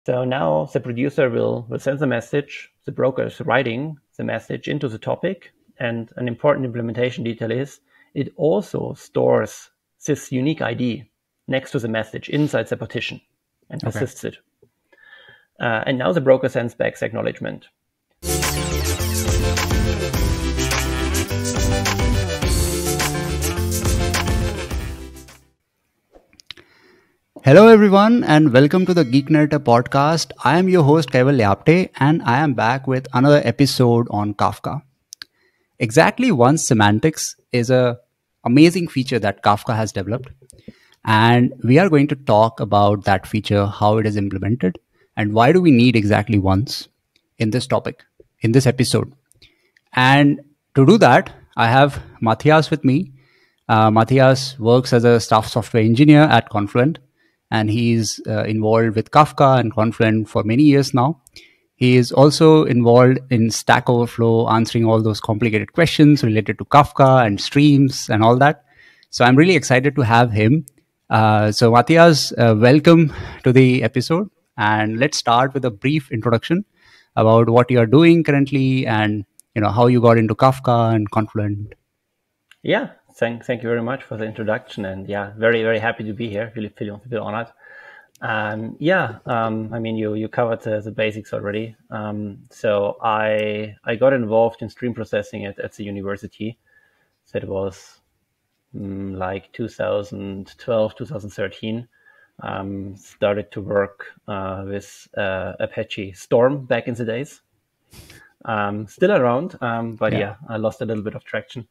So now the producer will send the message, the broker is writing the message into the topic, and an important implementation detail is it also stores this unique ID next to the message inside the partition and persists it. And now the broker sends back the acknowledgement. Hello everyone and welcome to the Geek Narrator podcast. I am your host Kaival Yapte and I am back with another episode on Kafka. Exactly once semantics is a amazing feature that Kafka has developed, and we are going to talk about that feature, how it is implemented, and why do we need exactly once in this topic, in this episode. And to do that, I have Matthias with me. Matthias works as a staff software engineer at Confluent, and he's involved with Kafka and Confluent for many years now. He is also involved in Stack Overflow, answering all those complicated questions related to Kafka and streams and all that. So I'm really excited to have him. So Matthias, welcome to the episode. And let's start with a brief introduction about what you are doing currently and how you got into Kafka and Confluent. Yeah, thank you very much for the introduction, and very, very happy to be here. Really feel honored. I mean, you covered the basics already. So I got involved in stream processing at the university. So it was like 2012, 2013. Started to work with Apache Storm back in the days. Still around, but I lost a little bit of traction.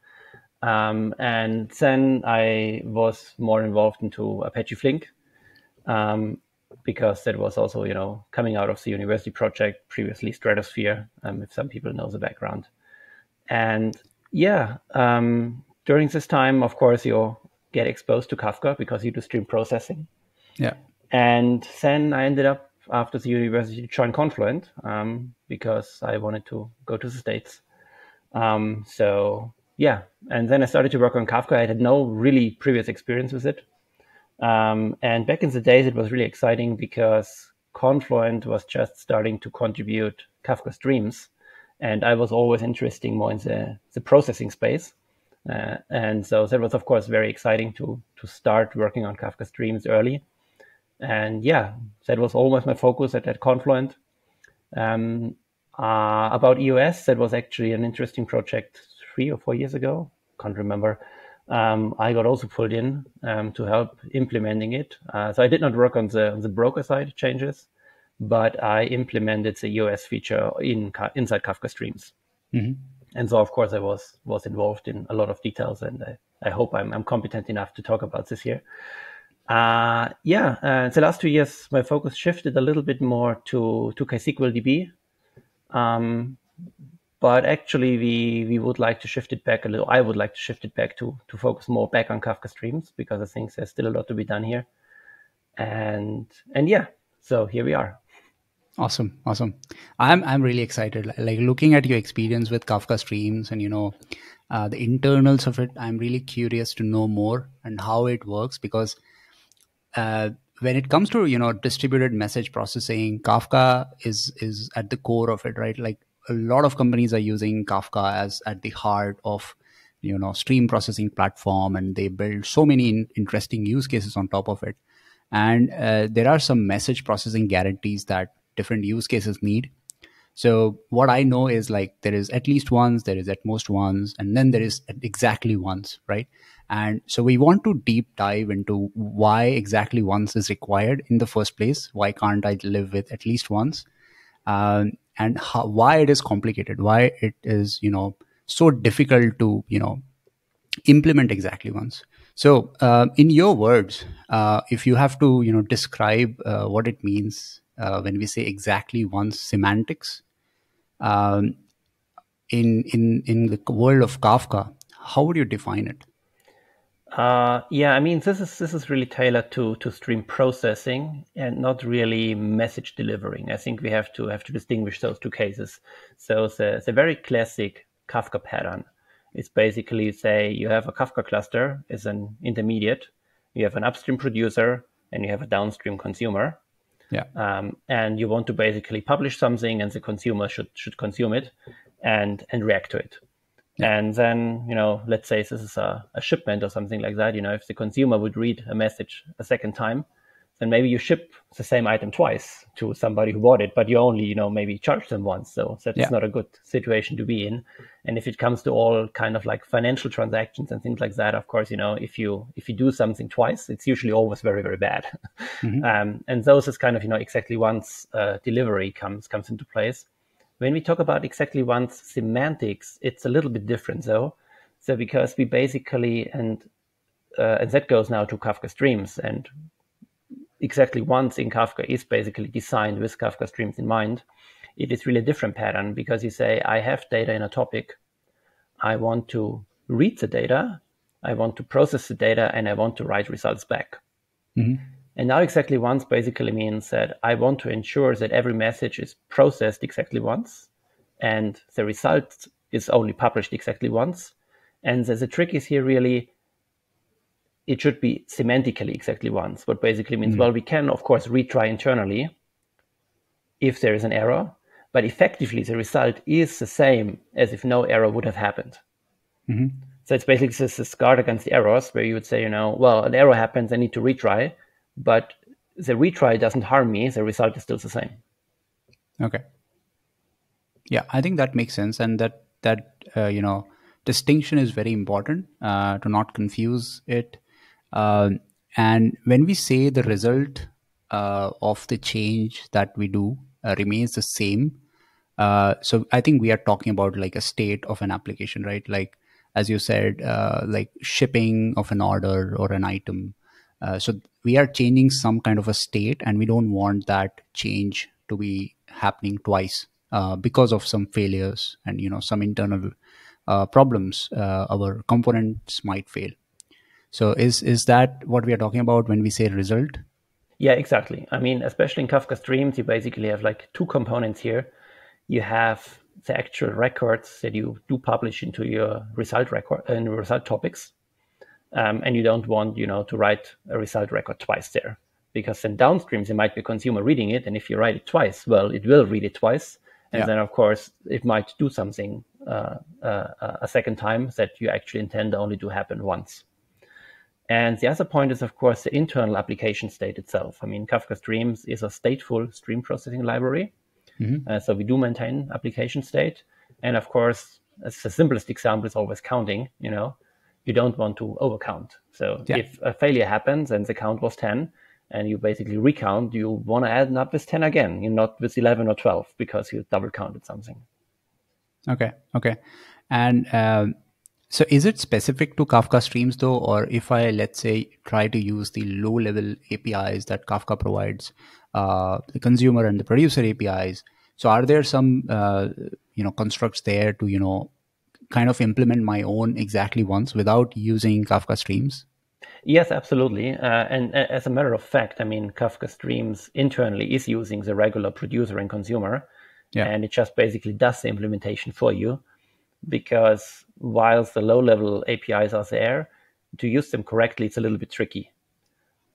And then I was more involved into Apache Flink, because that was also, coming out of the university project, previously Stratosphere, if some people know the background. And during this time, of course, you get exposed to Kafka because you do stream processing. Yeah. And then I ended up, after the university, to join Confluent, because I wanted to go to the States. And then I started to work on Kafka. I had no really previous experience with it. And back in the days, it was really exciting because Confluent was just starting to contribute Kafka streams. And I was always interested more in the processing space. And so that was, of course, very exciting to start working on Kafka streams early. And that was always my focus at Confluent. About EOS, that was actually an interesting project 3 or 4 years ago. Can't remember. I got also pulled in to help implementing it. So I did not work on the broker side changes, but I implemented the EOS feature inside Kafka streams. Mm-hmm. And so, of course, I was involved in a lot of details, and I hope I'm competent enough to talk about this here. The last 2 years, my focus shifted a little bit more to KSQL DB. But actually, we would like to shift it back a little. I would like to shift it back to focus more back on Kafka streams, because I think there's still a lot to be done here. And so here we are. Awesome. I'm really excited. Like looking at your experience with Kafka streams and the internals of it. I'm really curious to know more and how it works, because when it comes to distributed message processing, Kafka is at the core of it, right? Like a lot of companies are using Kafka as at the heart of stream processing platform, and they build so many interesting use cases on top of it. And there are some message processing guarantees that different use cases need. So what I know is, like, there is at least once, there is at most once, and then there is exactly once, right? And so we want to deep dive into why exactly once is required in the first place. Why can't I live with at least once? And why it is complicated, why it is, so difficult to, implement exactly once. So in your words, if you have to, describe what it means when we say exactly once semantics, in the world of Kafka, how would you define it? I mean, this is really tailored to stream processing and not really message delivering. I think we have to distinguish those two cases. So the very classic Kafka pattern is basically, say you have a Kafka cluster is an intermediate, you have an upstream producer, and you have a downstream consumer. Yeah. And you want to basically publish something, and the consumer should consume it and react to it. Yeah. And then, let's say this is a shipment or something like that. If the consumer would read a message a second time, then maybe you ship the same item twice to somebody who bought it, but you only, maybe charge them once. So that's Yeah. not a good situation to be in. And if it comes to all kind of like financial transactions and things like that, of course, if you do something twice, it's usually always very, very bad. Mm-hmm. And those is kind of, exactly once delivery comes into place. When we talk about exactly once semantics, it's a little bit different though. So because we basically, and that goes now to Kafka streams, and exactly once in Kafka is basically designed with Kafka streams in mind. It is really a different pattern because you say, I have data in a topic. I want to read the data. I want to process the data, and I want to write results back. Mm-hmm. And now exactly once basically means that I want to ensure that every message is processed exactly once, and the result is only published exactly once. And the trick is here really, it should be semantically exactly once, what basically means, well, we can, of course, retry internally if there is an error, but effectively the result is the same as if no error would have happened. Mm-hmm. So it's basically this guard against the errors where you would say, well, an error happens, I need to retry, but the retry doesn't harm me, the result is still the same. Okay. Yeah, I think that makes sense, and that distinction is very important to not confuse it. And when we say the result of the change that we do remains the same, so I think we are talking about like a state of an application, right? Like as you said, like shipping of an order or an item. So we are changing some kind of a state, and we don't want that change to be happening twice because of some failures and some internal problems. Our components might fail. So is that what we are talking about when we say result? Yeah, exactly. I mean, especially in Kafka streams, you basically have like two components here. You have the actual records that you do publish into your result record and result topics. And you don't want, to write a result record twice there, because then downstream there might be a consumer reading it, and if you write it twice, well, it will read it twice, and Yeah. then of course it might do something a second time that you actually intend only to happen once. And the other point is, of course, the internal application state itself. I mean, Kafka Streams is a stateful stream processing library. Mm-hmm. So we do maintain application state. And of course, as the simplest example is always counting, you don't want to overcount. So Yeah. if a failure happens and the count was 10 and you basically recount, you want to add up with 10 again, you're not with 11 or 12 because you double counted something. Okay. Okay. And so is it specific to Kafka streams though, or if I, let's say, try to use the low level APIs that Kafka provides, the consumer and the producer APIs, so are there some, constructs there to, kind of implement my own exactly once without using Kafka streams? Yes, absolutely. And as a matter of fact, I mean, Kafka Streams internally is using the regular producer and consumer, Yeah. and it just basically does the implementation for you. Because whilst the low-level APIs are there, to use them correctly, it's a little bit tricky.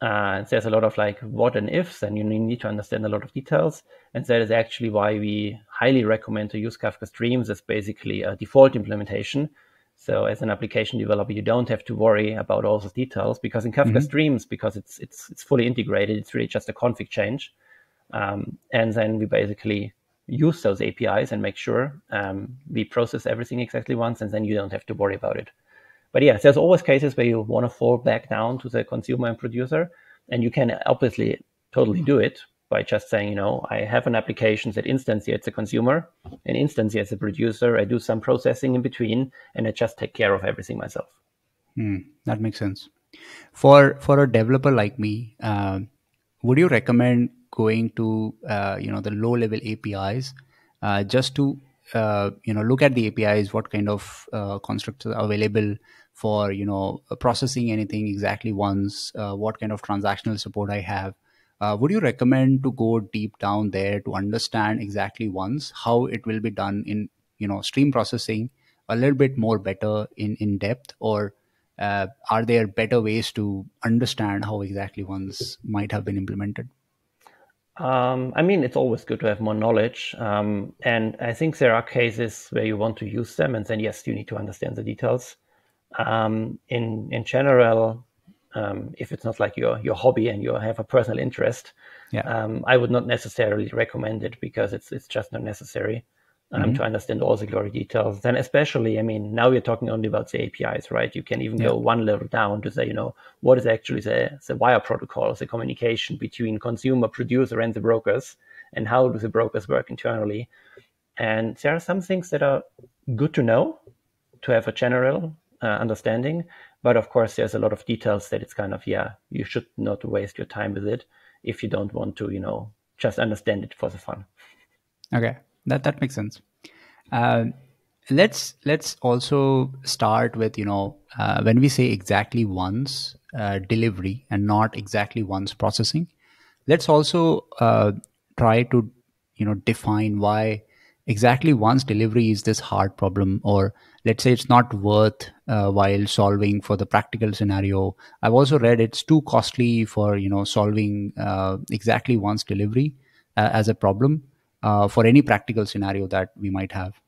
There's a lot of like what and ifs, and you need to understand a lot of details. And that is actually why we highly recommend to use Kafka Streams as basically a default implementation. So as an application developer, you don't have to worry about all those details, because in Kafka Streams, because it's fully integrated, it's really just a config change. And then we basically use those APIs and make sure we process everything exactly once, and then you don't have to worry about it. But yeah, there's always cases where you want to fall back down to the consumer and producer, and you can obviously totally do it by just saying, I have an application that instantiates the consumer and instantiates the producer. I do some processing in between, and I just take care of everything myself. That makes sense. For a developer like me, would you recommend going to the low level APIs just to look at the APIs, what kind of constructs are available for processing anything exactly once, what kind of transactional support I have? Would you recommend to go deep down there to understand exactly once how it will be done in stream processing a little bit more better in depth, or are there better ways to understand how exactly ones might have been implemented? I mean, it's always good to have more knowledge, and I think there are cases where you want to use them, and then yes, you need to understand the details. In general, if it's not like your hobby and you have a personal interest, Yeah. I would not necessarily recommend it because it's just not necessary Hmm. to understand all the glory details. Then especially, I mean, now we're talking only about the APIs, right? You can even Yeah. go one level down to say, what is actually the wire protocol, the communication between consumer, producer, and the brokers, and how do the brokers work internally. And there are some things that are good to know, to have a general understanding. But of course, there's a lot of details that it's kind of, yeah, you should not waste your time with it if you don't want to, just understand it for the fun. Okay, that makes sense. Uh, let's also start with when we say exactly once delivery and not exactly once processing. Let's also try to define why exactly once delivery is this hard problem, or let's say it's not worth while solving for the practical scenario. I've also read it's too costly for solving exactly once delivery as a problem for any practical scenario that we might have.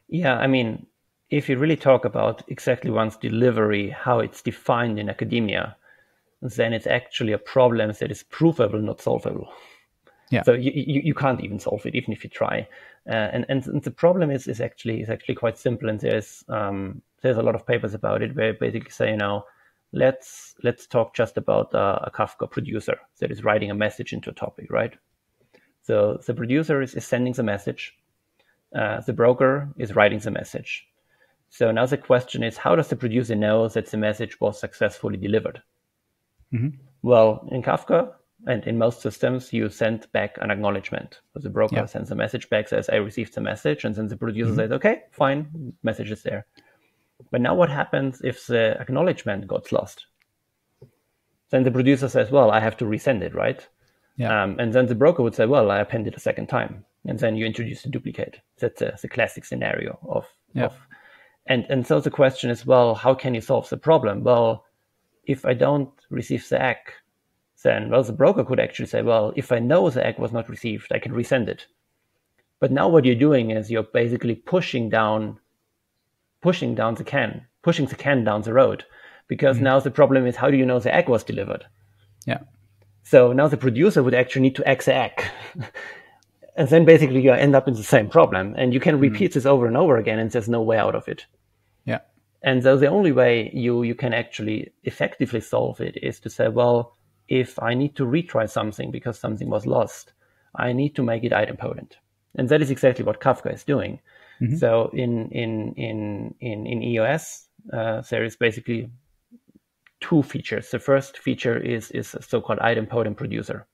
Yeah, I mean, if you really talk about exactly once delivery, how it's defined in academia, then it's actually a problem that is provable, not solvable. Yeah. So you can't even solve it, even if you try. And the problem is actually quite simple, and there's a lot of papers about it where basically say, let's talk just about a Kafka producer that is writing a message into a topic, right? So the producer is sending the message, the broker is writing the message. So now the question is, how does the producer know that the message was successfully delivered? Hmm. Well, in Kafka and in most systems, you send back an acknowledgement. So the broker Yeah. sends a message back, says, I received the message, and then the producer Hmm. says, okay, fine, message is there. But now what happens if the acknowledgement got lost? Then the producer says, well, I have to resend it, right? Yeah. And then the broker would say, well, I append it a second time. And then you introduce the duplicate. That's the classic scenario Yeah. and so the question is, well, how can you solve the problem? Well, if I don't receive the egg, then, well, the broker could actually say, well, if I know the egg was not received, I can resend it. But now what you're doing is you're basically pushing the can down the road, because Hmm. now the problem is, how do you know the egg was delivered? Yeah. So now the producer would actually need to egg the egg. And then basically you end up in the same problem, and you can Hmm. repeat this over and over again, and there's no way out of it. Yeah. And so the only way you can actually effectively solve it is to say, well, if I need to retry something because something was lost, I need to make it idempotent. And that is exactly what Kafka is doing. Hmm. So in EOS, there is basically two features. The first feature is a so-called idempotent producer.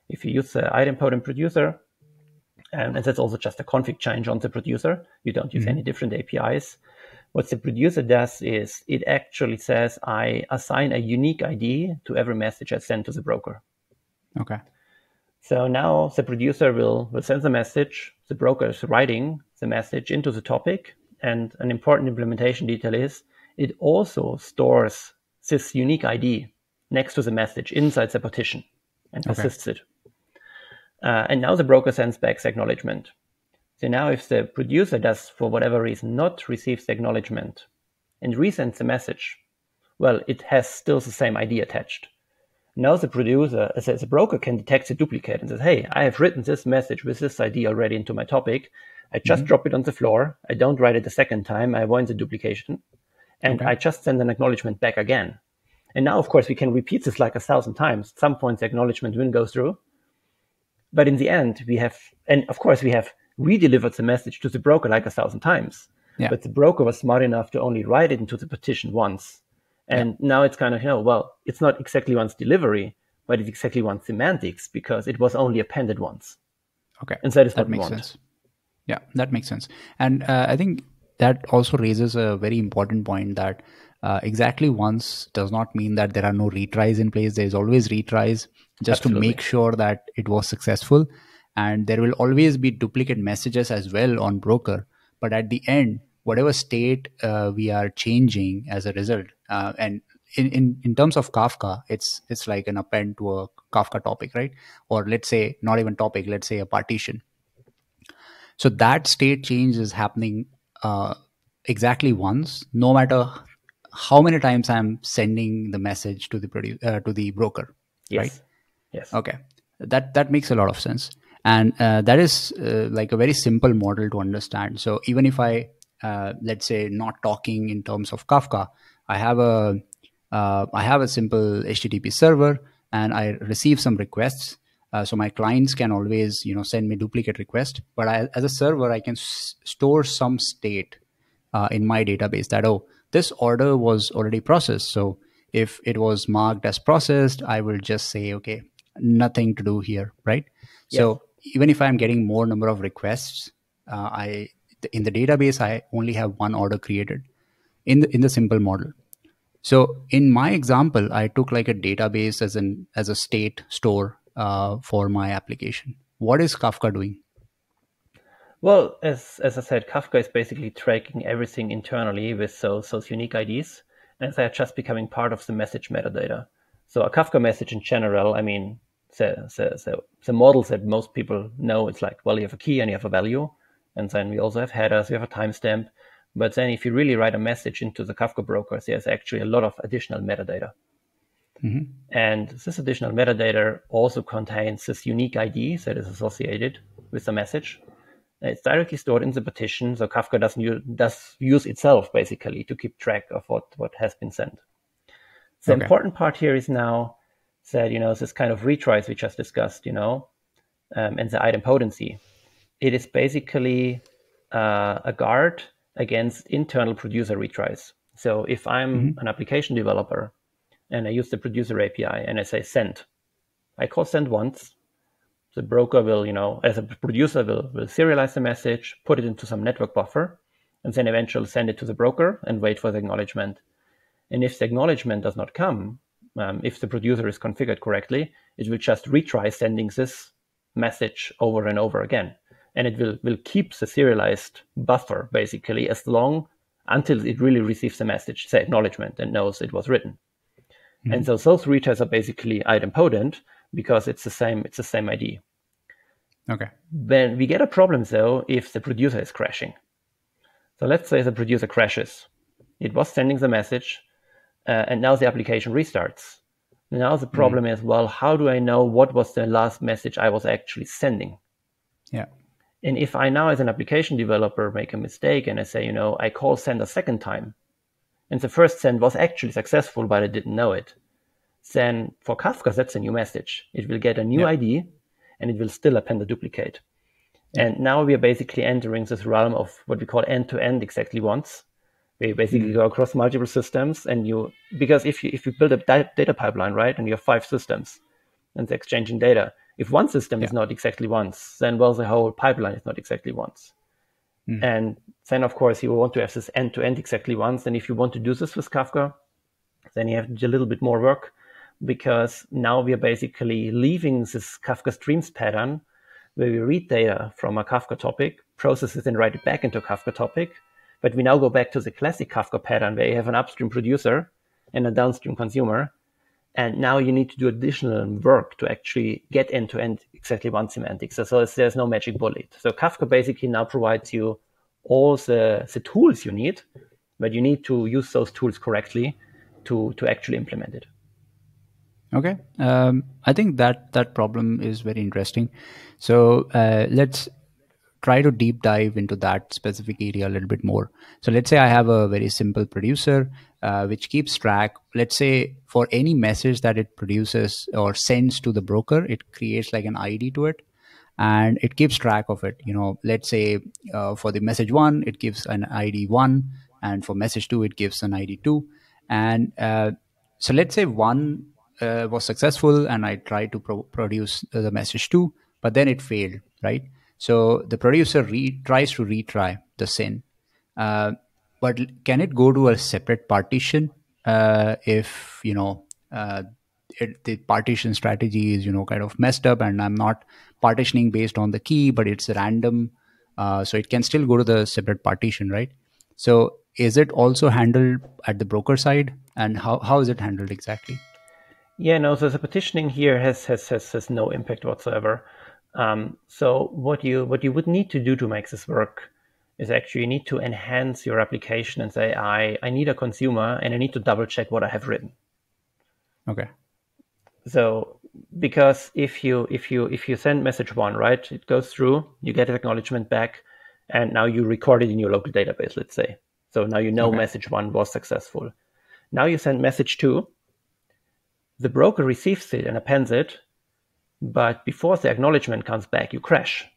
If you use the idempotent producer, and that's also just a config change on the producer, you don't use any Hmm. different APIs. What the producer does is it actually says, I assign a unique ID to every message I send to the broker. Okay. So now the producer will send the message, the broker is writing the message into the topic, and an important implementation detail is it also stores this unique ID next to the message inside the partition and Okay. persists it. And now the broker sends back the acknowledgement. So now if the producer does, for whatever reason, not receive the acknowledgement and resends the message, well, it has still the same ID attached. Now the broker can detect the duplicate and says, hey, I have written this message with this ID already into my topic. I just Hmm. drop it on the floor. I don't write it a second time. I avoid the duplication. And Okay. I just send an acknowledgement back again. And now, of course, we can repeat this like 1,000 times. At some point, the acknowledgement will go through. But in the end, and of course, we have redelivered the message to the broker like 1,000 times. Yeah. But the broker was smart enough to only write it into the partition once. Yeah. And now it's kind of, well, it's not exactly once delivery, but it's exactly once semantics because it was only appended once. Okay. And that is That what we makes want. sense. Yeah, that makes sense. And I think that also raises a very important point that exactly once does not mean that there are no retries in place. There's always retries just to Absolutely. make sure that it was successful. And there will always be duplicate messages as well on broker. But at the end, whatever state we are changing as a result, and in terms of Kafka, it's like an append to a Kafka topic, right? Or let's say not even topic, let's say a partition. So that state change is happening exactly once, no matter how many times I'm sending the message to the to the broker, right? Yes. Yes. Okay, that makes a lot of sense, and that is like a very simple model to understand. So even if I let's say not talking in terms of Kafka, I have a simple HTTP server, and I receive some requests. So my clients can always send me duplicate request, but as a server I can store some state in my database that, oh, this order was already processed. So if it was marked as processed, I will just say, okay, nothing to do here, right? Yes. So even if I'm getting more number of requests, I in the database I only have one order created in the simple model. So in my example, I took like a database as a state store for my application. What is Kafka doing? Well, as I said, Kafka is basically tracking everything internally with those unique IDs, and they're just becoming part of the message metadata. So a Kafka message in general, I mean, the models that most people know, it's like, well, you have a key and you have a value, and then we also have headers, we have a timestamp. But then if you really write a message into the Kafka broker, there's actually a lot of additional metadata. Mm-hmm. And this additional metadata also contains this unique ID that is associated with the message. It's directly stored in the partition, so Kafka does use itself basically to keep track of what has been sent. The important part here is now that this kind of retries we just discussed, and the idempotency. It is basically a guard against internal producer retries. So if I'm an application developer and I use the producer API and I say send, I call send once. The broker will, as a producer, will serialize the message, put it into some network buffer, and then eventually send it to the broker and wait for the acknowledgement. And if the acknowledgement does not come, if the producer is configured correctly, it will just retry sending this message over and over again. And it will keep the serialized buffer basically as long until it really receives the message, the acknowledgement, and knows it was written. Mm-hmm. And so those retries are basically idempotent because it's the same ID. Okay. Then we get a problem though if the producer is crashing. So let's say the producer crashes. It was sending the message, and now the application restarts. Now the problem is, well, how do I know what was the last message I was actually sending? Yeah. And if I now, as an application developer, make a mistake and I say, I call send a second time, and the first send was actually successful, but I didn't know it, then for Kafka, that's a new message. It will get a new ID, and it will still append a duplicate. And now we are basically entering this realm of what we call end-to-end exactly once. We basically go across multiple systems, and because if you build a data pipeline, right, and you have 5 systems, and they're exchanging data, if one system is not exactly once, then well, the whole pipeline is not exactly once. And then, of course, you want to have this end-to-end exactly once. And if you want to do this with Kafka, then you have to do a little bit more work, because now we are basically leaving this Kafka streams pattern where we read data from a Kafka topic, process it, and write it back into a Kafka topic. But we now go back to the classic Kafka pattern where you have an upstream producer and a downstream consumer. And now you need to do additional work to actually get end-to-end exactly one semantics. So there's no magic bullet. So Kafka basically now provides you all the tools you need, but you need to use those tools correctly to actually implement it. Okay. I think that problem is very interesting. So let's try to deep dive into that specific area a little bit more. So let's say I have a very simple producer which keeps track. Let's say for any message that it produces or sends to the broker, it creates like an ID to it, and it keeps track of it. Let's say for the message 1, it gives an ID 1, and for message 2, it gives an ID 2. And so let's say 1 was successful, and I tried to produce the message 2, but then it failed, right? So the producer tries to retry the send. But can it go to a separate partition if the partition strategy is kind of messed up, and I'm not partitioning based on the key, but it's random, so it can still go to the separate partition, right? So is it also handled at the broker side, and how is it handled exactly? Yeah, no. So the petitioning here has no impact whatsoever. So what you would need to do to make this work is actually you need to enhance your application and say I need a consumer and I need to double check what I have written. Okay. So because if you send message one, right, it goes through, you get an acknowledgement back, and now you record it in your local database, let's say. So now you know Okay. message one was successful. Now you send message two, the broker receives it and appends it, but before the acknowledgement comes back, you crash.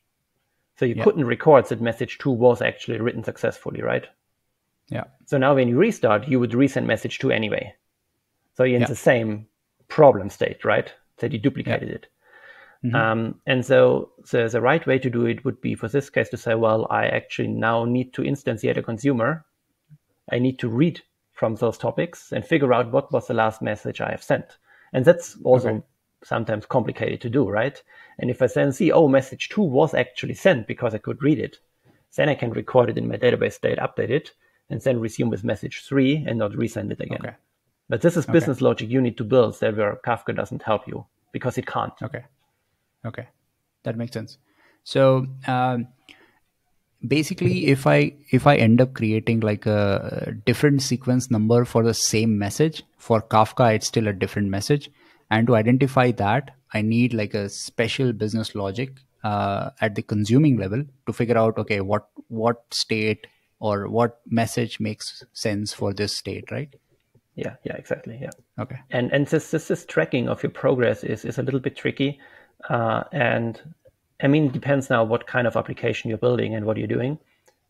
So you Yeah. couldn't record that message two was actually written successfully, right? Yeah. So now when you restart, you would resend message two anyway. So you're in Yeah. the same problem state, right? That you Yeah. duplicated it. And so the right way to do it would be for this case to say, well, I actually now need to instantiate a consumer. I need to read from those topics and figure out what was the last message I have sent. And that's also Okay. sometimes complicated to do, right? And if I then see, oh, message two was actually sent because I could read it, then I can record it in my database state, update it, and then resume with message three and not resend it again. Okay. But this is Okay. business logic you need to build that where Kafka doesn't help you because it can't. Okay. Okay. That makes sense. So basically, if I end up creating like a different sequence number for the same message, for Kafka it's still a different message, and to identify that I need like a special business logic at the consuming level to figure out, okay, what state or what message makes sense for this state, right? Yeah, exactly. Yeah. Okay. And this tracking of your progress is a little bit tricky. And I mean, it depends now what kind of application you're building and what you're doing.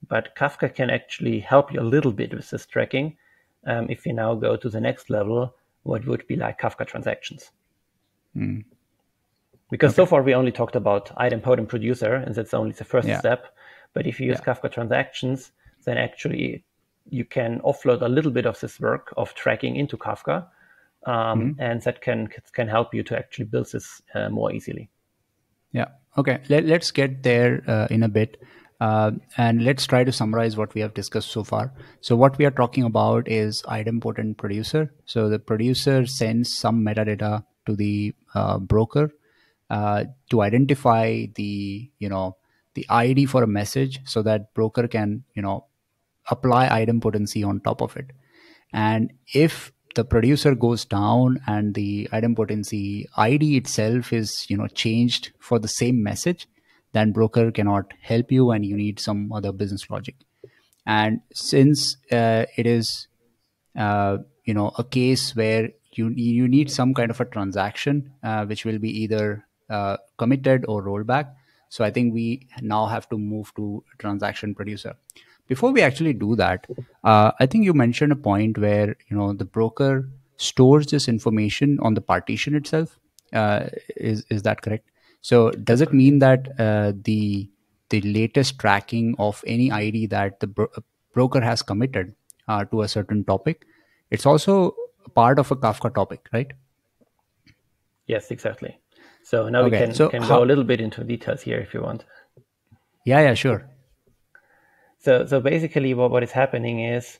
But Kafka can actually help you a little bit with this tracking. If you now go to the next level, what would be like Kafka transactions. Because so far we only talked about idempotent producer, and that's only the first step. But if you use Kafka transactions, then actually you can offload a little bit of this work of tracking into Kafka, and that can help you to actually build this more easily. Yeah. Okay. Let's get there in a bit. And let's try to summarize what we have discussed so far. So what we are talking about is idempotent producer. So the producer sends some metadata to the broker to identify the the ID for a message, so that broker can apply idempotency on top of it. And if the producer goes down and the idempotency ID itself is changed for the same message, then broker cannot help you and you need some other business logic. And since it is a case where you need some kind of a transaction which will be either committed or rollback, so I think we now have to move to transaction producer. Before we actually do that, I think you mentioned a point where the broker stores this information on the partition itself. Is that correct? So does That's it correct. mean that the latest tracking of any ID that the broker has committed to a certain topic, it's also part of a Kafka topic, right? Yes, exactly. So now we Okay, can so go a how? little bit into details here if you want. Yeah, sure. So basically what is happening is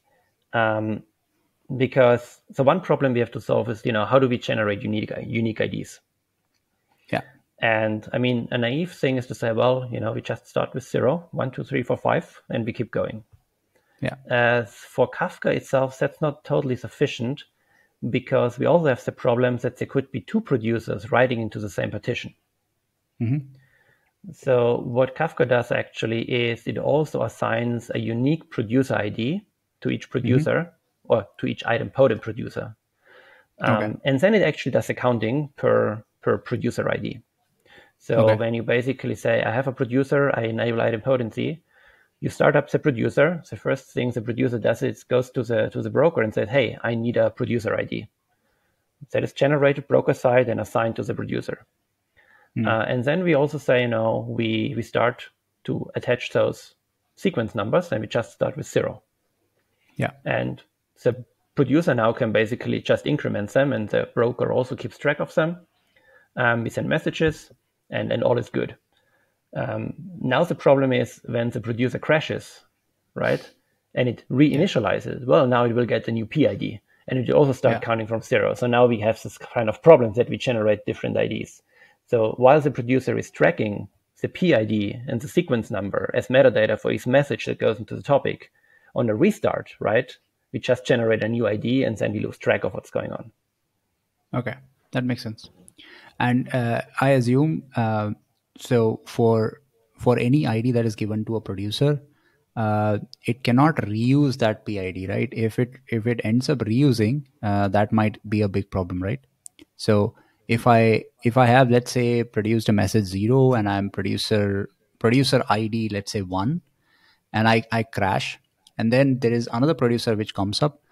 because one problem we have to solve is how do we generate unique IDs? Yeah. And I mean, a naive thing is to say, well, we just start with 0, 1, 2, 3, 4, 5, and we keep going. Yeah. As for Kafka itself, that's not totally sufficient because we also have the problem that there could be two producers writing into the same partition. So what Kafka does actually is it also assigns a unique producer ID to each producer or to each idempotent producer. Okay. And then it actually does accounting per producer ID. So Okay. when you basically say, I have a producer, I enable idempotency, you start up the producer. The first thing the producer does is goes to the broker and says, hey, I need a producer ID. That is generated broker side and assigned to the producer. And then we also say, we start to attach those sequence numbers and we just start with 0. Yeah. And the producer now can basically just increment them and the broker also keeps track of them. We send messages and all is good. Now the problem is when the producer crashes, right? and it reinitializes, well, now it will get a new PID, and it will also start counting from 0. So now we have this kind of problem that we generate different IDs. So while the producer is tracking the PID and the sequence number as metadata for each message that goes into the topic, on a restart, right, we just generate a new ID, and then we lose track of what's going on. Okay, that makes sense. And I assume so for any ID that is given to a producer, it cannot reuse that PID, right? If it ends up reusing, that might be a big problem, right? So if I have, let's say, produced a message 0 and I'm producer ID, let's say 1, and I crash, and then there is another producer which comes up,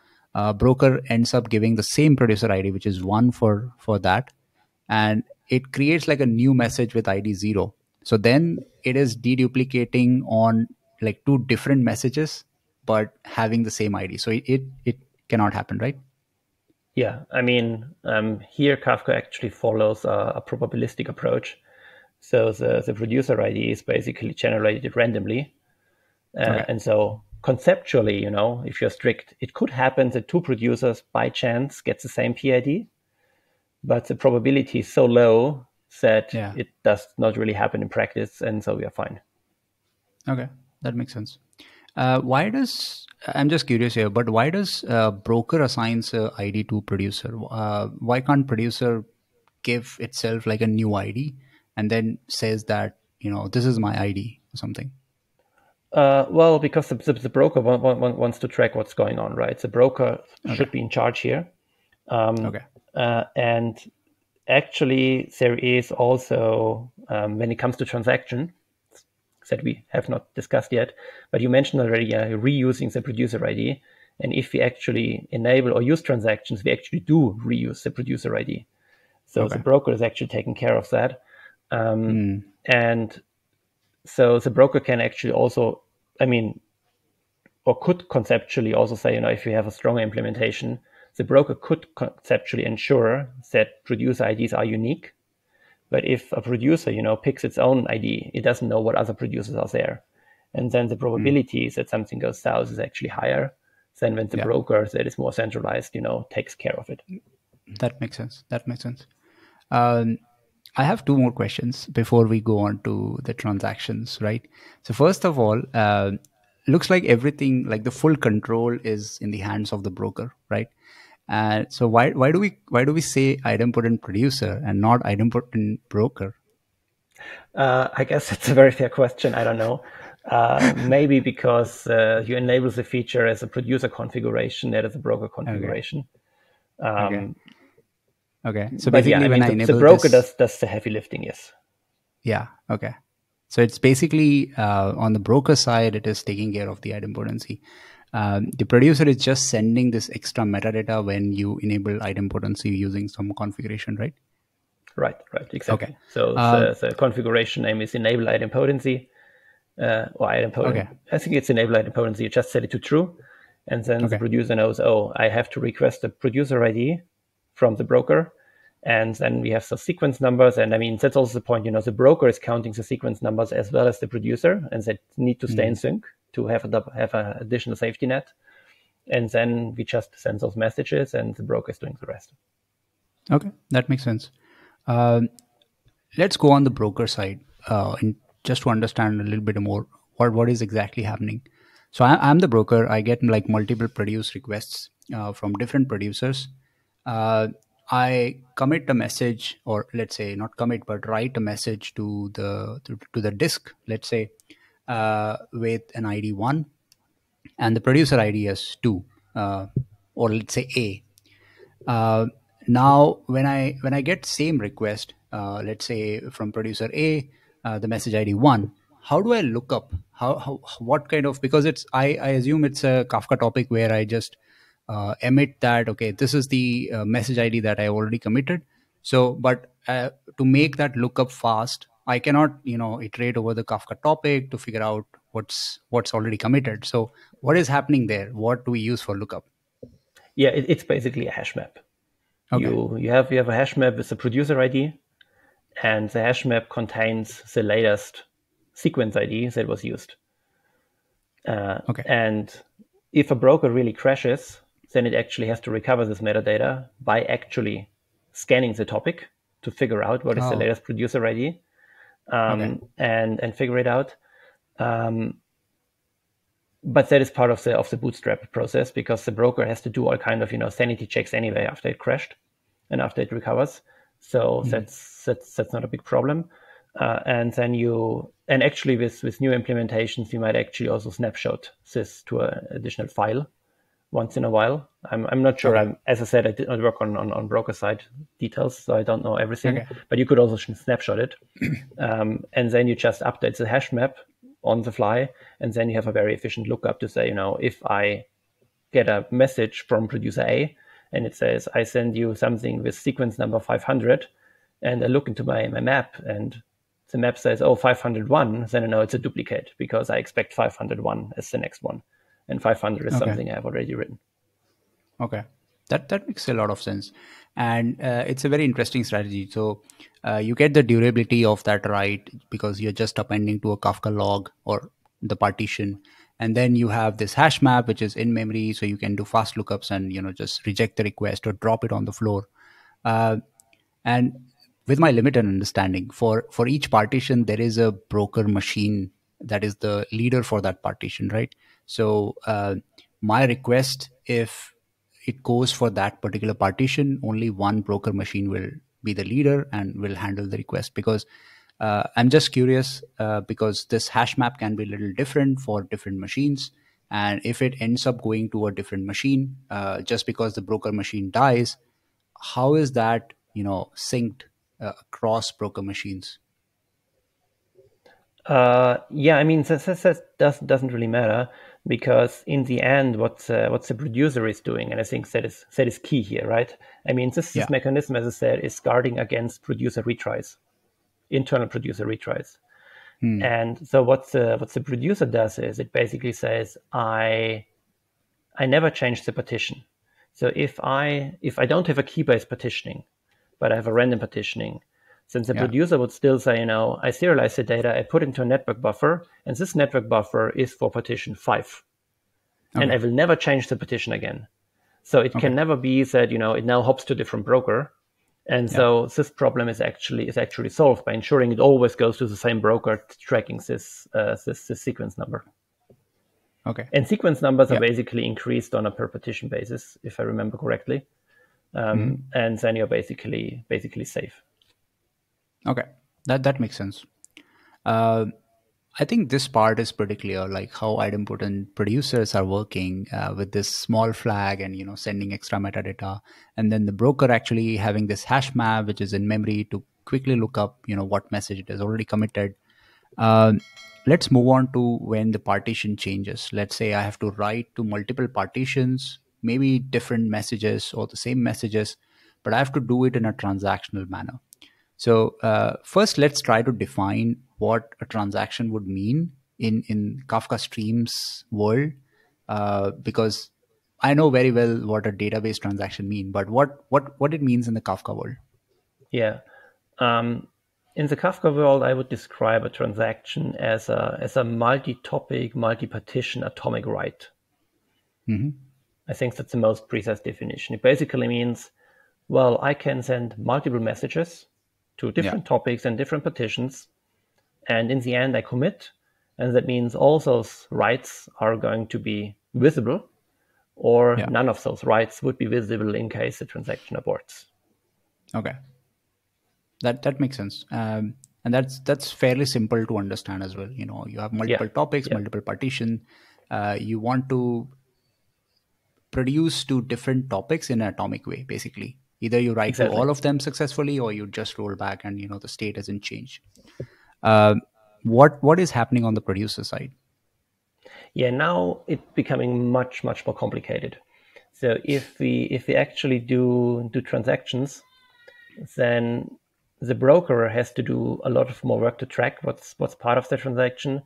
broker ends up giving the same producer ID, which is 1 for that, and it creates like a new message with ID 0. So then it is deduplicating on like two different messages, but having the same ID. So it cannot happen, right? Yeah, I mean, here Kafka actually follows a probabilistic approach. So the producer ID is basically generated randomly. Okay. And so conceptually, if you're strict, it could happen that two producers by chance get the same PID, but the probability is so low that it does not really happen in practice, and so we are fine. Okay, that makes sense. I'm just curious here, but why does broker assigns ID to producer? Why can't producer give itself like a new ID and then says that, this is my ID or something? Well, because the broker wants to track what's going on, right? The broker should be in charge here. And actually, there is also, when it comes to transaction, that we have not discussed yet, but you mentioned already reusing the producer ID. And if we actually enable or use transactions, we actually do reuse the producer ID. So the broker is actually taking care of that. And so the broker can actually also, or could conceptually also say, if you have a stronger implementation, the broker could conceptually ensure that producer IDs are unique. But if a producer, picks its own ID, it doesn't know what other producers are there. And then the probability that something goes south is actually higher than when the broker that is more centralized, takes care of it. That makes sense. I have two more questions before we go on to the transactions, right? So first of all, looks like everything, like the full control is in the hands of the broker, right? So why do we say idempotent producer and not idempotent broker? I guess that's a very fair question. I don't know. Maybe because you enable the feature as a producer configuration, that is a broker configuration. Okay. So basically, when I enable the broker does the heavy lifting, yes. Yeah. Okay. So it's basically on the broker side, it is taking care of the idempotency. The producer is just sending this extra metadata when you enable idempotency using some configuration, right? Right, exactly. Okay. So the configuration name is enable idempotency, or idempotent. Okay. I think it's enable idempotency. You just set it to true, and then the producer knows, I have to request a producer ID from the broker, and then we have the sequence numbers. And that's also the point. The broker is counting the sequence numbers as well as the producer, and they need to stay in sync to have an additional safety net. And then we just send those messages, and the broker is doing the rest. Okay, that makes sense. Let's go on the broker side and just to understand a little bit more what is exactly happening. So I'm the broker. I get like multiple produce requests from different producers. I commit a message, or let's say not commit, but write a message to the disk, let's say, with an ID 1 and the producer ID is 2, or let's say A. Now, when I get same request, let's say from producer A, the message ID 1, how do I look up? What kind of, because I assume it's a Kafka topic where I just emit that, okay, this is the message ID that I already committed. So, but to make that lookup fast, I cannot, iterate over the Kafka topic to figure out what's already committed. So what is happening there? What do we use for lookup? Yeah, it's basically a hash map. Okay. You have a hash map with the producer ID, and the hash map contains the latest sequence ID that was used. And if a broker really crashes, then it actually has to recover this metadata by actually scanning the topic to figure out what is the Oh, latest producer ID, okay. and figure it out. But that is part of the bootstrap process, because the broker has to do all kind of sanity checks anyway after it crashed and after it recovers. So that's not a big problem. And then and actually with new implementations, you might actually also snapshot this to an additional file once in a while. I'm not sure. Okay. As I said, I did not work on broker side details, so I don't know everything. Okay. But you could also snapshot it, and then you just update the hash map on the fly, and then you have a very efficient lookup to say, if I get a message from producer A and it says, I send you something with sequence number 500, and I look into my map and the map says, 501, then I know it's a duplicate, because I expect 501 as the next one. And 500 is Okay. something I've already written. Okay, that makes a lot of sense, and it's a very interesting strategy. So you get the durability of that right because you're just appending to a Kafka log or the partition, and then you have this hash map which is in memory, so you can do fast lookups and just reject the request or drop it on the floor. Uh, and with my limited understanding, for each partition there is a broker machine that is the leader for that partition, right? So my request, if it goes for that particular partition, only one broker machine will be the leader and will handle the request. Because I'm just curious, because this hash map can be a little different for different machines, and if it ends up going to a different machine just because the broker machine dies, how is that synced across broker machines? Yeah, I mean, that doesn't really matter, because in the end, what the producer is doing, and I think that is key here, right? I mean, this Yeah. mechanism, as I said, is guarding against producer retries, internal producer retries. Hmm. And so what the producer does is it basically says, I never change the partition. So if I don't have a key-based partitioning, but I have a random partitioning, since the Yeah. producer would still say, I serialize the data, I put into a network buffer, and this network buffer is for partition 5. And Okay. I will never change the partition again. So it can Okay. never be that, it now hops to a different broker. And Yeah. so this problem is actually solved by ensuring it always goes to the same broker tracking this sequence number. Okay. And sequence numbers are Yeah. basically increased on a per partition basis, if I remember correctly. Mhm. And then you're basically safe. Okay. That makes sense. Uh, I think this part is pretty clear, like how idempotent producers are working with this small flag and sending extra metadata, and then the broker actually having this hash map which is in memory to quickly look up what message it has already committed. Um, let's move on to when the partition changes. Let's say I have to write to multiple partitions, maybe different messages or the same messages, but I have to do it in a transactional manner. So first, let's try to define what a transaction would mean in Kafka Streams world, because I know very well what a database transaction mean, but what it means in the Kafka world. Yeah. Um, in the Kafka world, I would describe a transaction as a multi-topic, multi-partition atomic write. Hmm. I think that's the most precise definition. It basically means, well, I can send multiple messages to Yeah, different topics and different partitions, and in the end, I commit, and that means all those writes are going to be visible, or yeah, none of those writes would be visible in case the transaction aborts. okay, that makes sense, and that's fairly simple to understand as well. You have Yeah, multiple topics, yeah, multiple partition. You want to produce to different topics in an atomic way, basically. Either you write to exactly. all of them successfully or you just roll back and the state hasn't changed. uh, what is happening on the producer side? Yeah, now it's becoming much, much more complicated. So if we actually do transactions, then the broker has to do a lot of more work to track what's part of the transaction,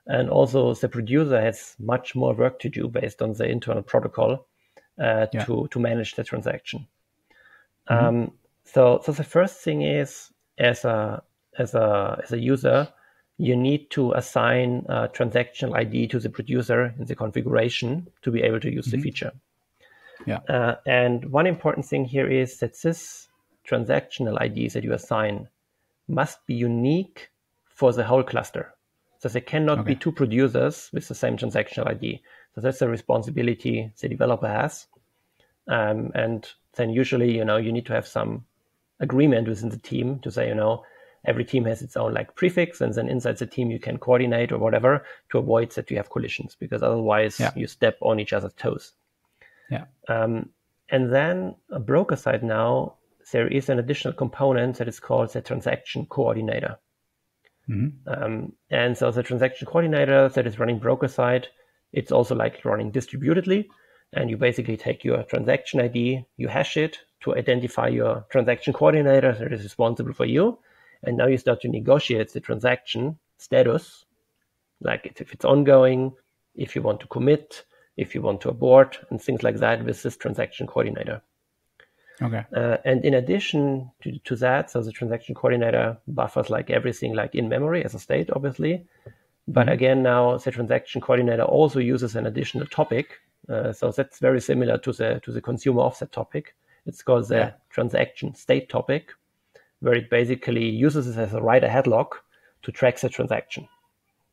and also the producer has much more work to do based on the internal protocol Yeah. to manage the transaction. Hmm. So the first thing is, as a user, you need to assign a transactional ID to the producer in the configuration to be able to use the feature. Yeah. And one important thing here is that this transactional IDs that you assign must be unique for the whole cluster. So there cannot be Okay. two producers with the same transactional ID. So that's a responsibility the developer has. And then usually, you need to have some agreement within the team to say, every team has its own like prefix, and then inside the team you can coordinate or whatever to avoid that you have collisions, because otherwise you step on each other's toes. Yeah. And then a broker side now, there is an additional component that is called the transaction coordinator. And so the transaction coordinator that is running broker side, it's also like running distributedly. And you basically take your transaction ID, you hash it to identify your transaction coordinator that is responsible for you. And now you start to negotiate the transaction status, like if it's ongoing, if you want to commit, if you want to abort, and things like that with this transaction coordinator. Okay. And in addition to that, so the transaction coordinator buffers like everything like in memory as a state, obviously. But again, now the transaction coordinator also uses an additional topic. So that's very similar to the consumer offset topic. It's called the transaction state topic, where it basically uses it as a write-ahead log to track the transaction.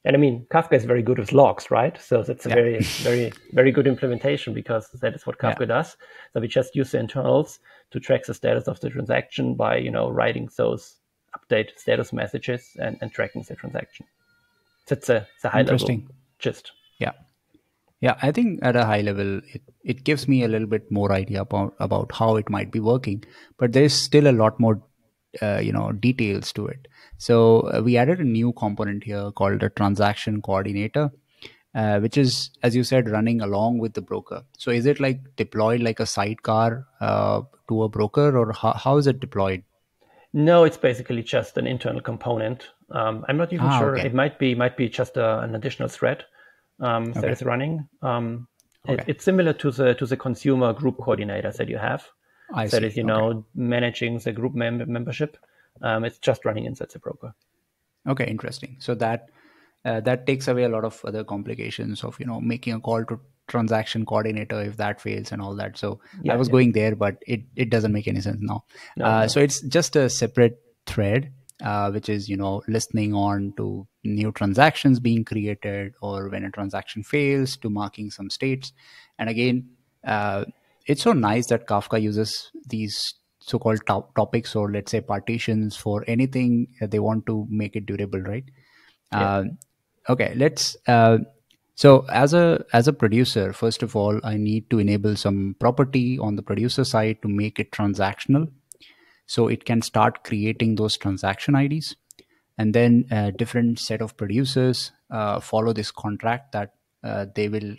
And I mean, Kafka is very good with logs, right? So that's a very, very, very good implementation, because that is what Kafka does. So we just use the internals to track the status of the transaction by, writing those update status messages and tracking the transaction. That's a high level gist. Yeah. Yeah, I think at a high level, it gives me a little bit more idea about how it might be working, but there's still a lot more, details to it. So we added a new component here called the transaction coordinator, which is, as you said, running along with the broker. So is it like deployed like a sidecar to a broker, or how is it deployed? No, it's basically just an internal component. I'm not even sure. Okay. It might be just an additional thread that is running. Okay. It's similar to the consumer group coordinators that you have. I That see. is, managing the group membership. It's just running inside the broker. Okay, interesting. So that takes away a lot of other complications of making a call to transaction coordinator if that fails and all that. So I was going there, but it doesn't make any sense now. No. So it's just a separate thread, which is listening on to new transactions being created, or when a transaction fails, to marking some states. And again, it's so nice that Kafka uses these so-called topics, or let's say partitions, for anything that they want to make it durable, right? Okay, let's so as a producer, first of all, I need to enable some property on the producer side to make it transactional, so it can start creating those transaction IDs. And then a different set of producers follow this contract that they will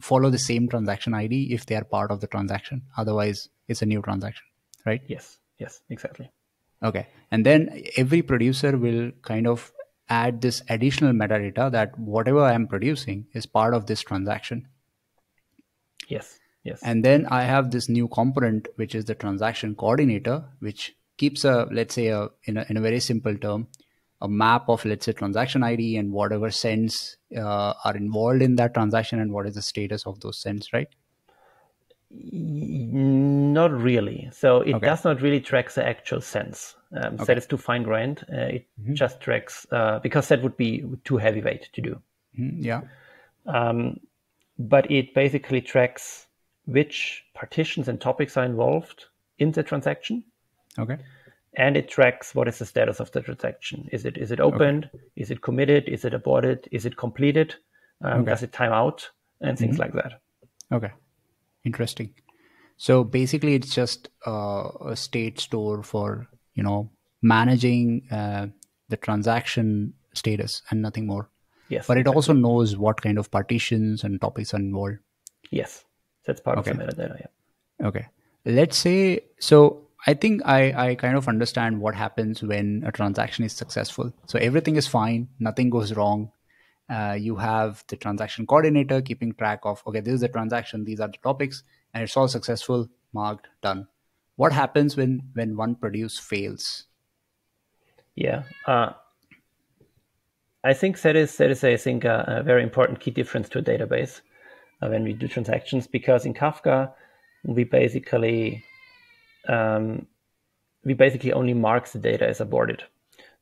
follow the same transaction ID if they are part of the transaction. Otherwise, it's a new transaction, right? Yes, exactly. Okay. And then every producer will kind of add this additional metadata that whatever I'm producing is part of this transaction. Yes. And then I have this new component, which is the transaction coordinator, which keeps let's say in a very simple term, a map of, let's say, transaction ID and whatever sends are involved in that transaction, and what is the status of those sends, right? Not really. So it does not really track the actual sense. That is too fine-grained. It just tracks, because that would be too heavyweight to do. Yeah. But it basically tracks which partitions and topics are involved in the transaction. Okay. And it tracks what is the status of the transaction. Is it opened? Is it committed? Is it aborted? Is it completed? Does it time out? And things like that. Okay. Interesting. So basically, it's just a state store for managing the transaction status and nothing more. Yes, but it also knows what kind of partitions and topics are involved. Yes, that's part of the metadata. Yeah. Okay. Let's say, so I think I kind of understand what happens when a transaction is successful. So everything is fine, nothing goes wrong. You have the transaction coordinator keeping track of, okay, this is the transaction, these are the topics, and it's all successful, marked, done. What happens when one produce fails? Yeah. I think that is I think a very important key difference to a database when we do transactions, because in Kafka we basically only mark the data as aborted.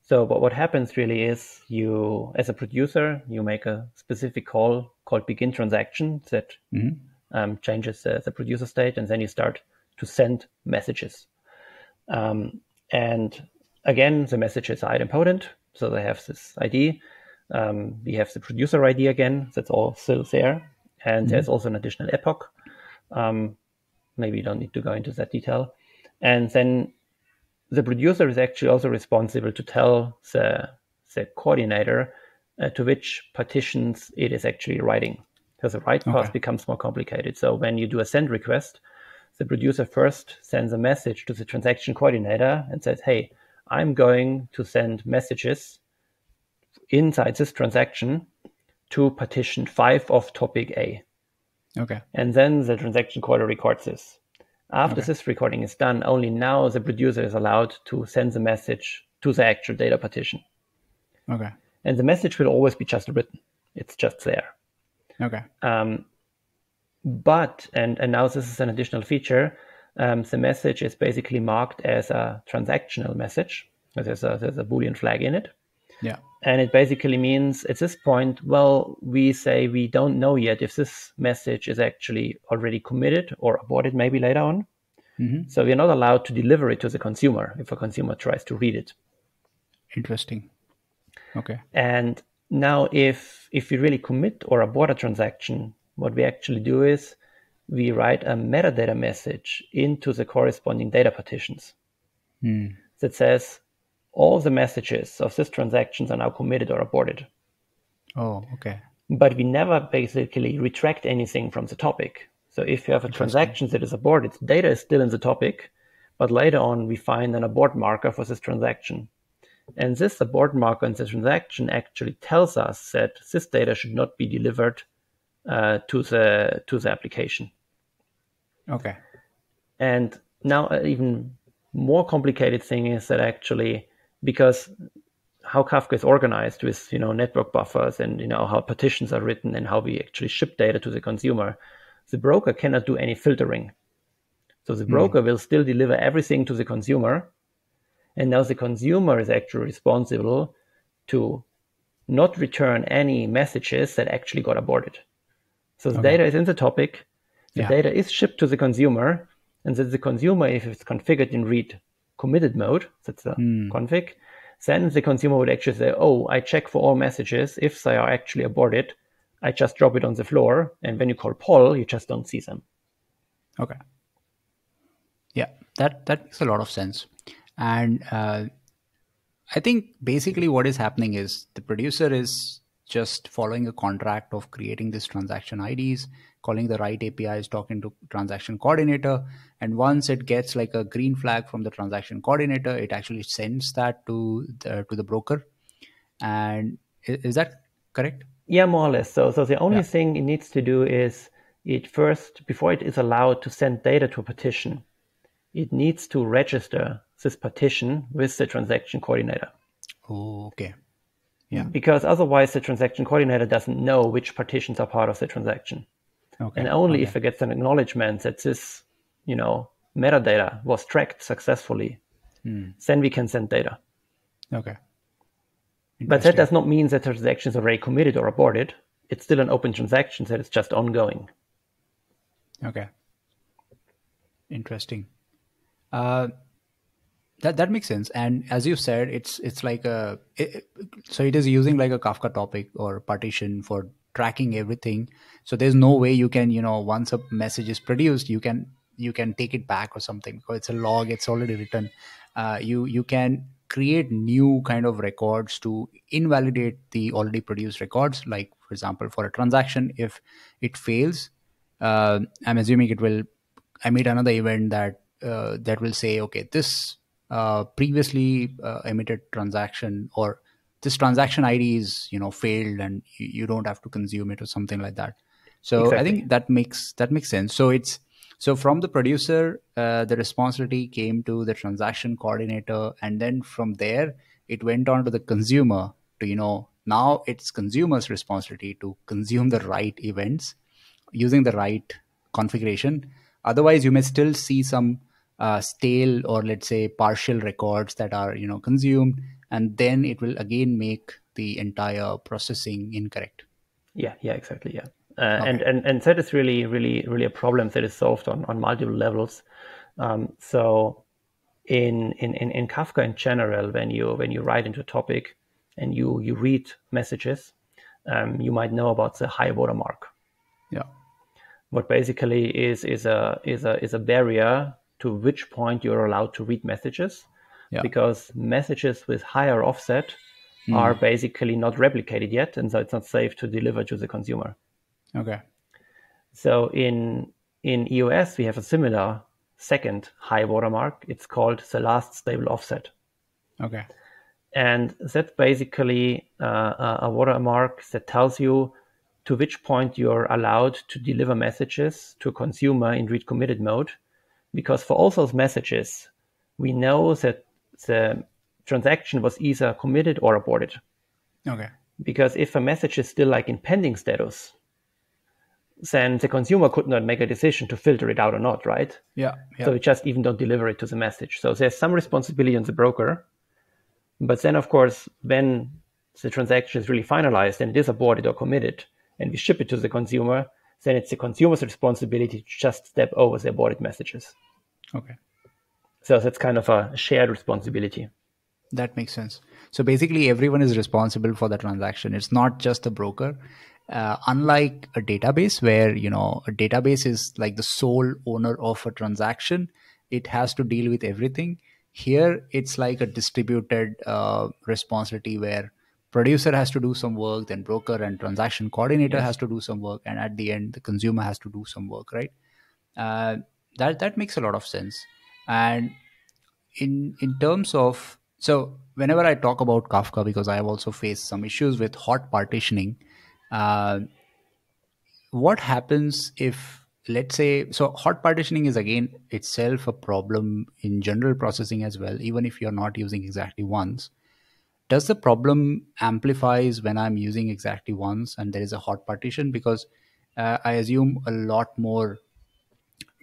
So what happens really is, you, as a producer, you make a specific call called begin transaction that changes the producer state, and then you start to send messages. And again, the messages are idempotent, so they have this ID. We have the producer ID again, that's all still there. And there's also an additional epoch. Maybe you don't need to go into that detail. And then the producer is actually also responsible to tell the coordinator to which partitions it is actually writing, because the write path becomes more complicated. So when you do a send request, the producer first sends a message to the transaction coordinator and says, hey, I'm going to send messages inside this transaction to partition 5 of topic A. Okay. And then the transaction coordinator records this. After this recording is done, only now the producer is allowed to send the message to the actual data partition. Okay. And the message will always be just written. It's just there. Okay. But, and now this is an additional feature, the message is basically marked as a transactional message. There's a Boolean flag in it. Yeah. And it basically means at this point, well, we say we don't know yet if this message is actually already committed or aborted maybe later on. So we're not allowed to deliver it to the consumer if a consumer tries to read it. Interesting. Okay. And now if we really commit or abort a transaction, what we actually do is we write a metadata message into the corresponding data partitions that says, all the messages of this transactions are now committed or aborted. Oh, okay. But we never basically retract anything from the topic. So if you have a transaction that is aborted, data is still in the topic, but later on we find an abort marker for this transaction. And this abort marker in the transaction actually tells us that this data should not be delivered to the application. Okay. And now an even more complicated thing is that actually, because how Kafka is organized with network buffers and how partitions are written and how we actually ship data to the consumer, the broker cannot do any filtering. So the broker will still deliver everything to the consumer, and now the consumer is actually responsible to not return any messages that actually got aborted. So the data is in the topic, the data is shipped to the consumer, and then the consumer, if it's configured in read committed mode, that's the config, then the consumer would actually say, oh, I check for all messages. If they are actually aborted, I just drop it on the floor. And when you call poll, you just don't see them. Okay. Yeah, that makes a lot of sense. And I think basically what is happening is the producer is just following a contract of creating this transaction IDs, calling the right APIs, talking to transaction coordinator. And once it gets like a green flag from the transaction coordinator, it actually sends that to the broker. And is that correct? Yeah, more or less. So the only thing it needs to do is it first, before it is allowed to send data to a partition, it needs to register this partition with the transaction coordinator. Oh, okay. Yeah. Because otherwise the transaction coordinator doesn't know which partitions are part of the transaction. Okay. And only if it gets an acknowledgement that this, metadata was tracked successfully, then we can send data. Okay. But that does not mean that the transaction is already committed or aborted. It's still an open transaction that is just ongoing. Okay. Interesting. That makes sense. And as you said, it's like so it is using like a Kafka topic or partition for tracking everything. So there's no way you can, once a message is produced, you can take it back or something, because it's a log, it's already written. You can create new kind of records to invalidate the already produced records. Like, for example, for a transaction, if it fails, I'm assuming it will emit another event that will say, okay, this previously emitted transaction, or this transaction ID is failed, and you don't have to consume it or something like that. So exactly. I think that makes sense. So from the producer, the responsibility came to the transaction coordinator, and then from there it went on to the consumer to Now it's consumer's responsibility to consume the right events using the right configuration. Otherwise, you may still see some stale or let's say partial records that are consumed, and then it will again make the entire processing incorrect. Yeah, exactly. Yeah. Okay. And that is really a problem that is solved on multiple levels. So in Kafka in general, when you write into a topic and you read messages, you might know about the high watermark. Yeah. What basically is a barrier to which point you're allowed to read messages, Yeah. because messages with higher offset are Hmm. basically not replicated yet, and so it's not safe to deliver to the consumer. Okay. So in EOS, we have a similar second high watermark. It's called the last stable offset. Okay. And that's basically a watermark that tells you to which point you're allowed to deliver messages to a consumer in read committed mode. Because for all those messages, we know that the transaction was either committed or aborted. Okay. Because if a message is still like in pending status, then the consumer could not make a decision to filter it out or not, right? Yeah. Yeah. So we just even don't deliver it to the message. So there's some responsibility on the broker. But then, of course, when the transaction is really finalized and it is aborted or committed, and we ship it to the consumer, then it's the consumer's responsibility to just step over the aborted messages. Okay. So that's kind of a shared responsibility. That makes sense. So basically, everyone is responsible for the transaction. It's not just the broker. Unlike a database where, a database is like the sole owner of a transaction, it has to deal with everything. Here, it's like a distributed responsibility where producer has to do some work, then broker and transaction coordinator has Yes. to do some work, and at the end, the consumer has to do some work, right? Uh, that makes a lot of sense. And in terms of, so whenever I talk about Kafka, because I have also faced some issues with hot partitioning, uh, what happens if, let's say, so hot partitioning is again itself a problem in general processing as well, even if you're not using exactly ones. Does the problem amplifies when I'm using exactly ones and there is a hot partition? Because I assume a lot more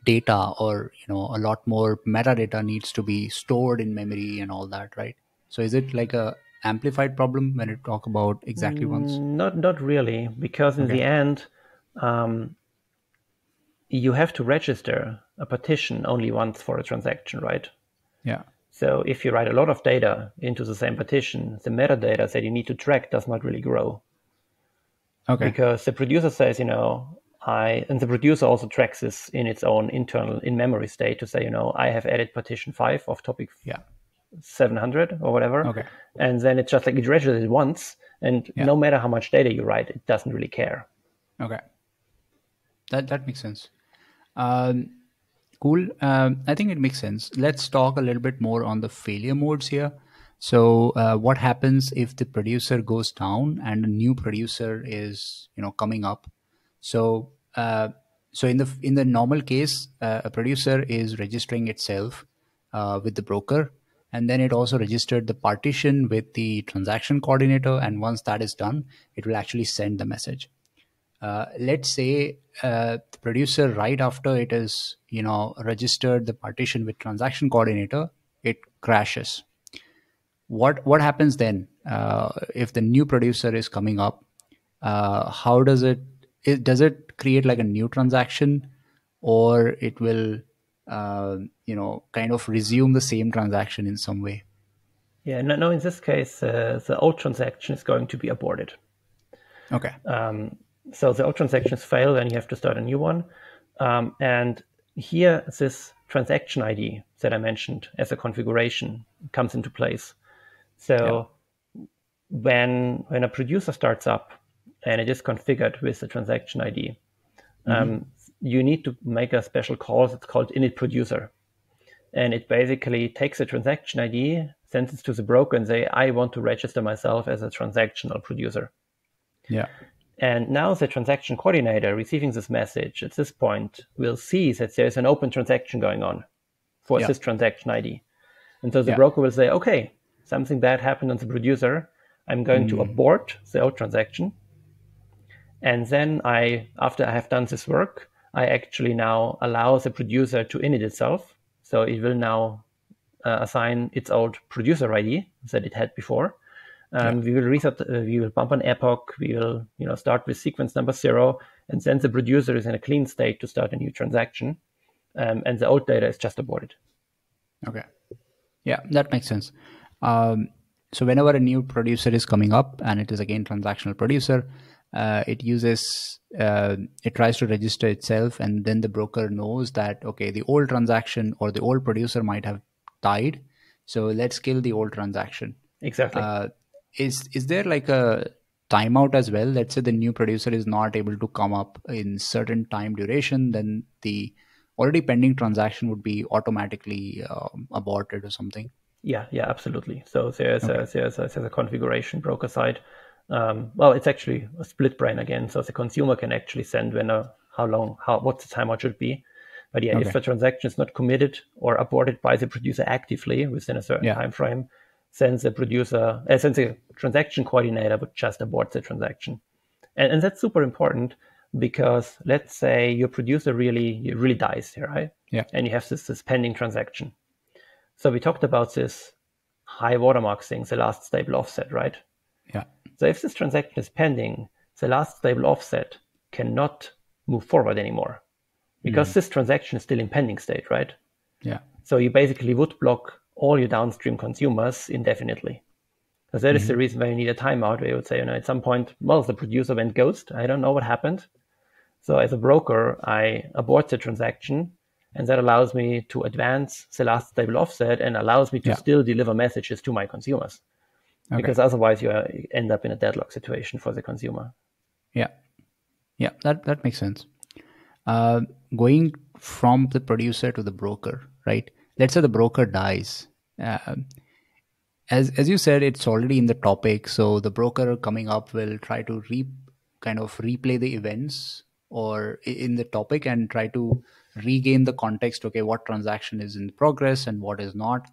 data, or a lot more metadata needs to be stored in memory and all that, right? So is it like a amplified problem when you talk about exactly ones? Not really, because in Okay. the end, um, you have to register a partition only once for a transaction, right? Yeah. So if you write a lot of data into the same partition, the metadata that you need to track does not really grow. Okay. Because the producer says, and the producer also tracks this in its own internal in-memory state to say, I have added partition 5 of topic Yeah. 700 or whatever. Okay. And then it's just like it registers it once, and Yeah. no matter how much data you write, it doesn't really care. Okay. That makes sense. Um, cool. I think it makes sense. Let's talk a little bit more on the failure modes here. So, what happens if the producer goes down and a new producer is, coming up? So, so in the normal case, a producer is registering itself with the broker, and then it also registered the partition with the transaction coordinator. And once that is done, it will actually send the message. Let's say the producer, right after it is registered the partition with transaction coordinator, it crashes. What happens then if the new producer is coming up? How does does it create like a new transaction, or it will kind of resume the same transaction in some way? Yeah, no, in this case, the old transaction is going to be aborted. Okay. So the old transactions fail, then you have to start a new one. And here, this transaction ID that I mentioned as a configuration comes into place. Yeah. So when a producer starts up and it is configured with the transaction ID, you need to make a special call that's called init producer. And it basically takes a transaction ID, sends it to the broker and say, I want to register myself as a transactional producer. Yeah. And now the transaction coordinator receiving this message at this point will see that there's an open transaction going on for Yeah. this transaction ID. And so the Yeah. broker will say, okay, something bad happened on the producer. I'm going to abort the old transaction. And then after I have done this work, I actually now allow the producer to init itself. So it will now assign its old producer ID that it had before. We will reset. We will bump an epoch. We will, start with sequence number 0, and then the producer is in a clean state to start a new transaction, and the old data is just aborted. Okay. Yeah, that makes sense. So whenever a new producer is coming up, and it is again transactional producer, it tries to register itself, and then the broker knows that, okay, the old transaction or the old producer might have died, so let's kill the old transaction. Exactly. Is there like a timeout as well? Let's say the new producer is not able to come up in certain time duration, then the already pending transaction would be automatically aborted or something. Yeah, absolutely. So there's a configuration broker side. Well, it's actually a split brain again. So the consumer can actually send what the timeout should be. But yeah, if a transaction is not committed or aborted by the producer actively within a certain time frame, then the transaction coordinator would just abort the transaction. And that's super important, because let's say your producer really dies here, right? Yeah. And you have this pending transaction. So we talked about this high watermark thing, the last stable offset, right? Yeah. So if this transaction is pending, the last stable offset cannot move forward anymore, because this transaction is still in pending state, right? Yeah. So you basically would block all your downstream consumers indefinitely. So that is the reason why you need a timeout, where you would say, at some point, well, the producer went ghost. I don't know what happened. So as a broker, I abort the transaction, and that allows me to advance the last stable offset and allows me to still deliver messages to my consumers. Because otherwise you end up in a deadlock situation for the consumer. Yeah. Yeah, that makes sense. Going from the producer to the broker, right? Let's say the broker dies. As you said, it's already in the topic, so the broker coming up will try to kind of replay the events or in the topic and try to regain the context. Okay, what transaction is in progress and what is not.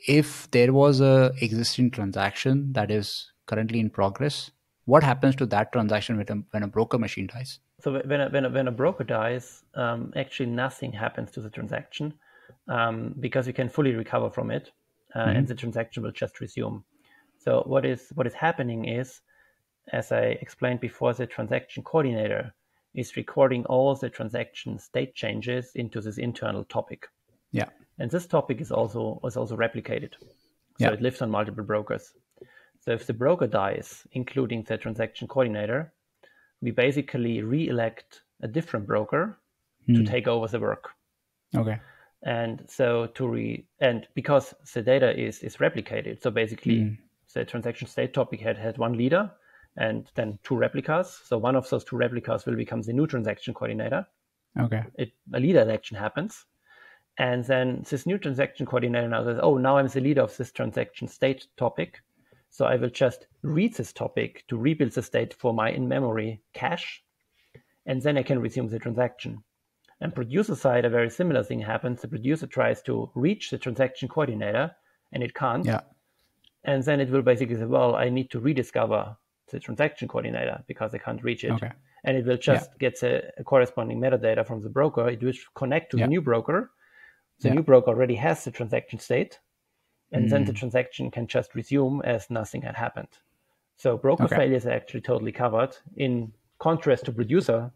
If there was a existing transaction that is currently in progress, what happens to that transaction when a broker machine dies? So when a broker dies, actually nothing happens to the transaction, because you can fully recover from it, and the transaction will just resume. So what is happening is, as I explained before, the transaction coordinator is recording all the transaction state changes into this internal topic. Yeah. And this topic is also replicated. So it lives on multiple brokers. So if the broker dies, including the transaction coordinator, we basically re-elect a different broker to take over the work. Okay. And so because the data is replicated, so basically the transaction state topic had one leader and then two replicas. So one of those two replicas will become the new transaction coordinator. Okay. A leader election happens. And then this new transaction coordinator now says, oh, now I'm the leader of this transaction state topic. So I will just read this topic to rebuild the state for my in-memory cache, and then I can resume the transaction. And producer side, a very similar thing happens. The producer tries to reach the transaction coordinator, and it can't. Yeah. And then it will basically say, well, I need to rediscover the transaction coordinator because I can't reach it. Okay. And it will just get a corresponding metadata from the broker. It will connect to the new broker. The new broker already has the transaction state, and then the transaction can just resume as nothing had happened. So broker failures are actually totally covered, in contrast to producer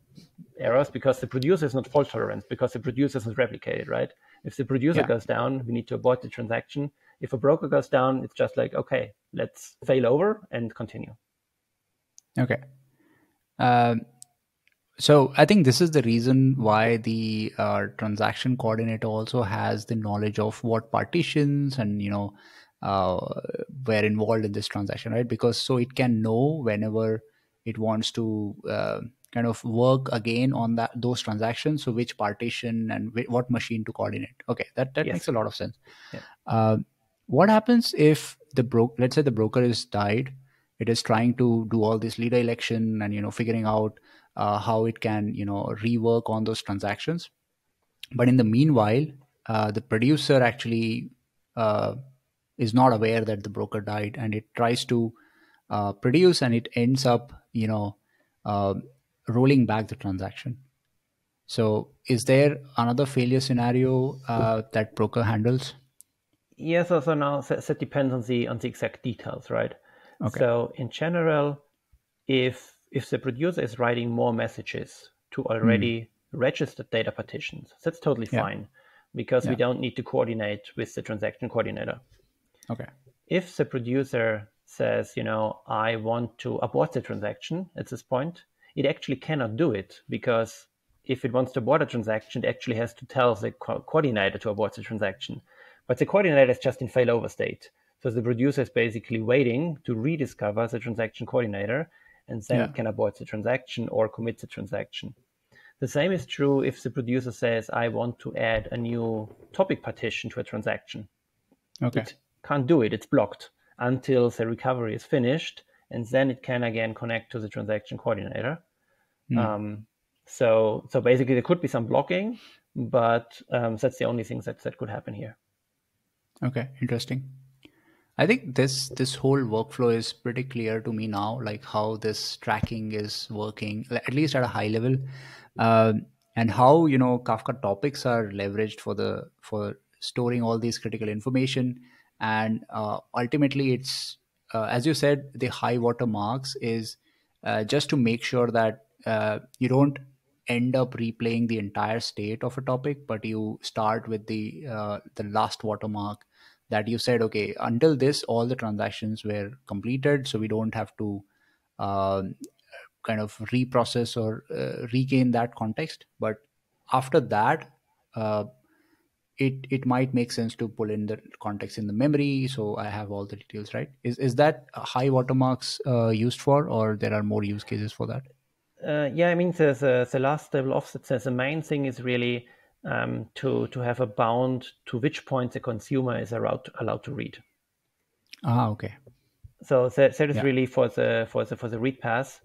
errors, because the producer is not fault tolerant, because the producer is not replicated, right? If the producer goes down, we need to abort the transaction. If a broker goes down, it's just like, okay, let's fail over and continue. Okay. So I think this is the reason why the transaction coordinator also has the knowledge of what partitions and were involved in this transaction, right? Because so it can know whenever it wants to kind of work again on those transactions. So which partition and what machine to coordinate. Okay, that makes a lot of sense. Yeah. What happens if let's say the broker is died? It is trying to do all this leader election and figuring out how it can rework on those transactions. But in the meanwhile, the producer actually is not aware that the broker died, and it tries to produce, and it ends up, uh, rolling back the transaction. So is there another failure scenario that broker handles? Yes, also now that depends on the exact details, right? Okay. So in general, if the producer is writing more messages to Hmm. already registered data partitions, that's totally Yeah. fine because we Yeah. don't need to coordinate with the transaction coordinator. Okay. If the producer says, I want to abort the transaction at this point, it actually cannot do it because if it wants to abort a transaction, it actually has to tell the coordinator to abort the transaction. But the coordinator is just in failover state. So the producer is basically waiting to rediscover the transaction coordinator, and then Yeah. it can abort the transaction or commit the transaction. The same is true if the producer says, I want to add a new topic partition to a transaction. Okay. It can't do it. It's blocked until the recovery is finished, and then it can again connect to the transaction coordinator. Hmm. So basically, there could be some blocking, but that's the only thing that could happen here. Okay. Interesting. I think this whole workflow is pretty clear to me now, like how this tracking is working, at least at a high level, and how Kafka topics are leveraged for storing all these critical information, and ultimately it's as you said, the high water marks is just to make sure that you don't end up replaying the entire state of a topic, but you start with the last watermark that you said, okay, until this, all the transactions were completed, so we don't have to um kind of reprocess or regain that context. But after that, uh, it might make sense to pull in the context in the memory, so I have all the details, right? Is that high watermarks used for, or there are more use cases for that? Yeah, I mean the last level offset says the main thing is really to have a bound to which point the consumer is allowed to read. Okay. So that is Yeah. really for the read pass.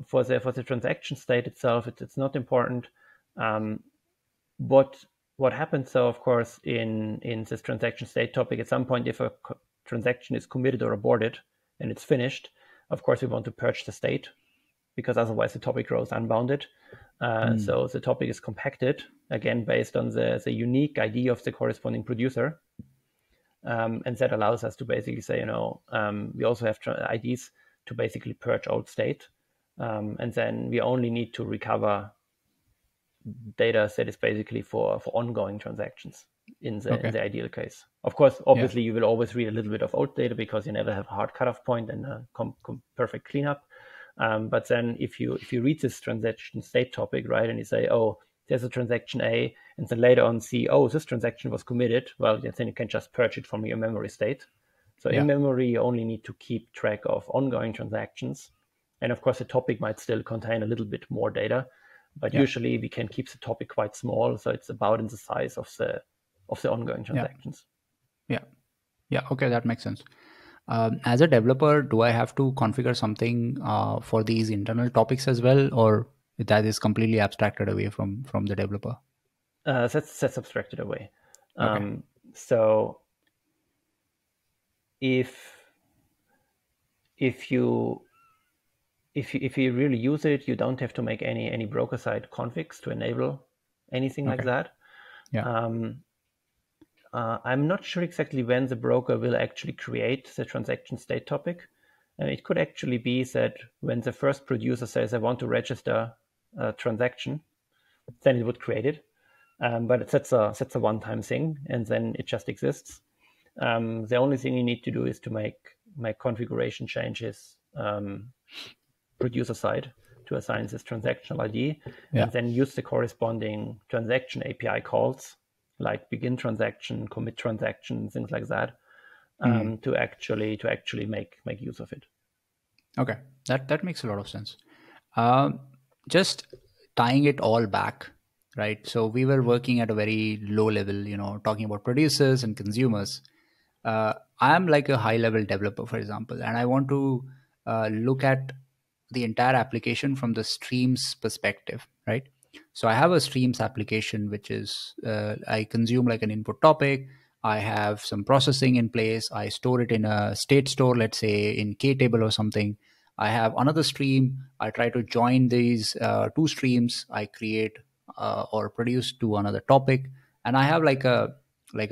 For the transaction state itself, it's not important. Um, what happens, though, of course, in this transaction state topic, at some point, if a transaction is committed or aborted and it's finished, of course, we want to purge the state because otherwise the topic grows unbounded. Hmm. So the topic is compacted, again, based on the unique ID of the corresponding producer. And that allows us to basically say, we also have IDs to basically purge old state. And then we only need to recover data that is basically for ongoing transactions in Okay. the ideal case. Of course, Yeah. obviously, you will always read a little bit of old data because you never have a hard cutoff point and a perfect cleanup. But then if you read this transaction state topic, right, and you say, oh, there's a transaction A, and then later on see, oh, this transaction was committed, well, then you can just purge it from your memory state. So in Yeah. memory, you only need to keep track of ongoing transactions. And of course, the topic might still contain a little bit more data, but Yeah. usually we can keep the topic quite small, so it's about in the size of the ongoing Yeah. transactions. Yeah. Yeah. Okay, that makes sense. As a developer, do I have to configure something for these internal topics as well, or that is completely abstracted away from the developer? That's abstracted away. Okay. So if if you if you really use it, you don't have to make any broker side configs to enable anything like Okay. that. Yeah. I'm not sure exactly when the broker will actually create the transaction state topic. It could actually be that when the first producer says, I want to register a transaction, then it would create it. But that's a one-time thing, and then it just exists. The only thing you need to do is to make configuration changes producer side to assign this transactional ID, Yeah. and then use the corresponding transaction API calls, like begin transaction, commit transaction, things like that, Hmm. to actually make use of it. Okay. That makes a lot of sense. Um, just tying it all back, right? So we were working at a very low level, talking about producers and consumers. I am like a high level developer, for example, and I want to look at the entire application from the streams perspective, right? So I have a streams application, which is I consume like an input topic. I have some processing in place. I store it in a state store, let's say in K-table or something. I have another stream. I try to join these two streams. I create or produce to another topic, and I have like a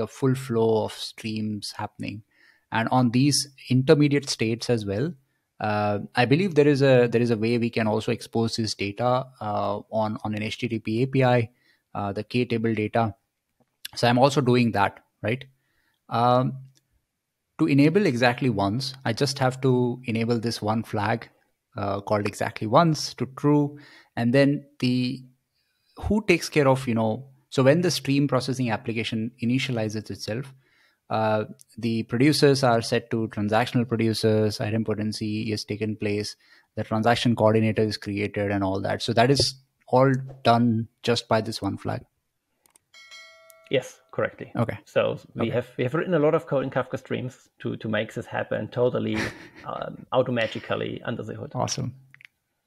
full flow of streams happening. And on these intermediate states as well, I believe there is a way we can also expose this data on an HTTP API, the K-table data. So I'm also doing that, right? Um, to enable exactly once, I just have to enable this one flag called exactly once to true, and then the who takes care of, so when the stream processing application initializes itself, uh, the producers are set to transactional producers, idempotency is taken place, the transaction coordinator is created, and all that. So that is all done just by this one flag. Yes, correctly. Okay. So we Okay. have written a lot of code in Kafka streams to make this happen totally automatically under the hood. Awesome.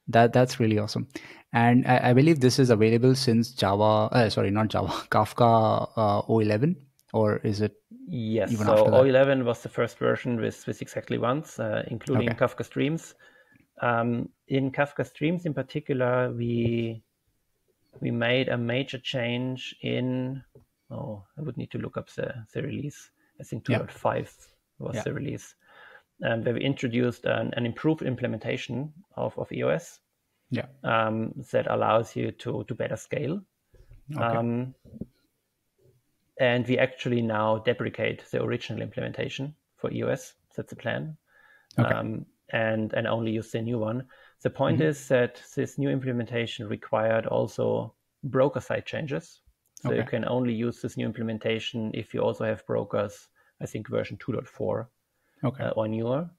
That's really awesome. And I believe this is available since Java, sorry, not Java, Kafka 011, or is it Yes, even so after that? 011 was the first version with exactly once, including Okay. Kafka streams. In Kafka streams in particular, we made a major change in, I would need to look up the release. I think Yeah. 2.5 was Yeah. the release. Where we introduced an improved implementation of EOS Yeah. that allows you to better scale. Okay. And we actually now deprecate the original implementation for EOS. That's the plan. Okay. And only use the new one. The point is that this new implementation required also broker side changes. So you Okay. can only use this new implementation if you also have brokers, I think version 2.4 Okay. or newer.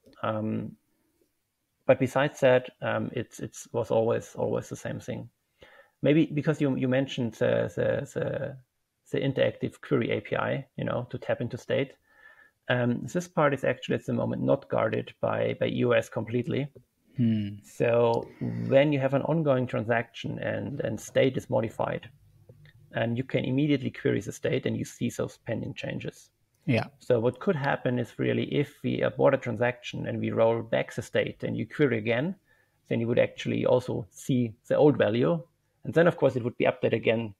But besides that, it was always the same thing. Maybe because you mentioned the interactive query API, to tap into state. This part is actually at the moment not guarded by EOS completely. So when you have an ongoing transaction and state is modified, and you can immediately query the state and you see those pending changes. Yeah. So what could happen is really if we abort a transaction and we roll back the state and you query again, then you would actually also see the old value. And then, of course, it would be updated again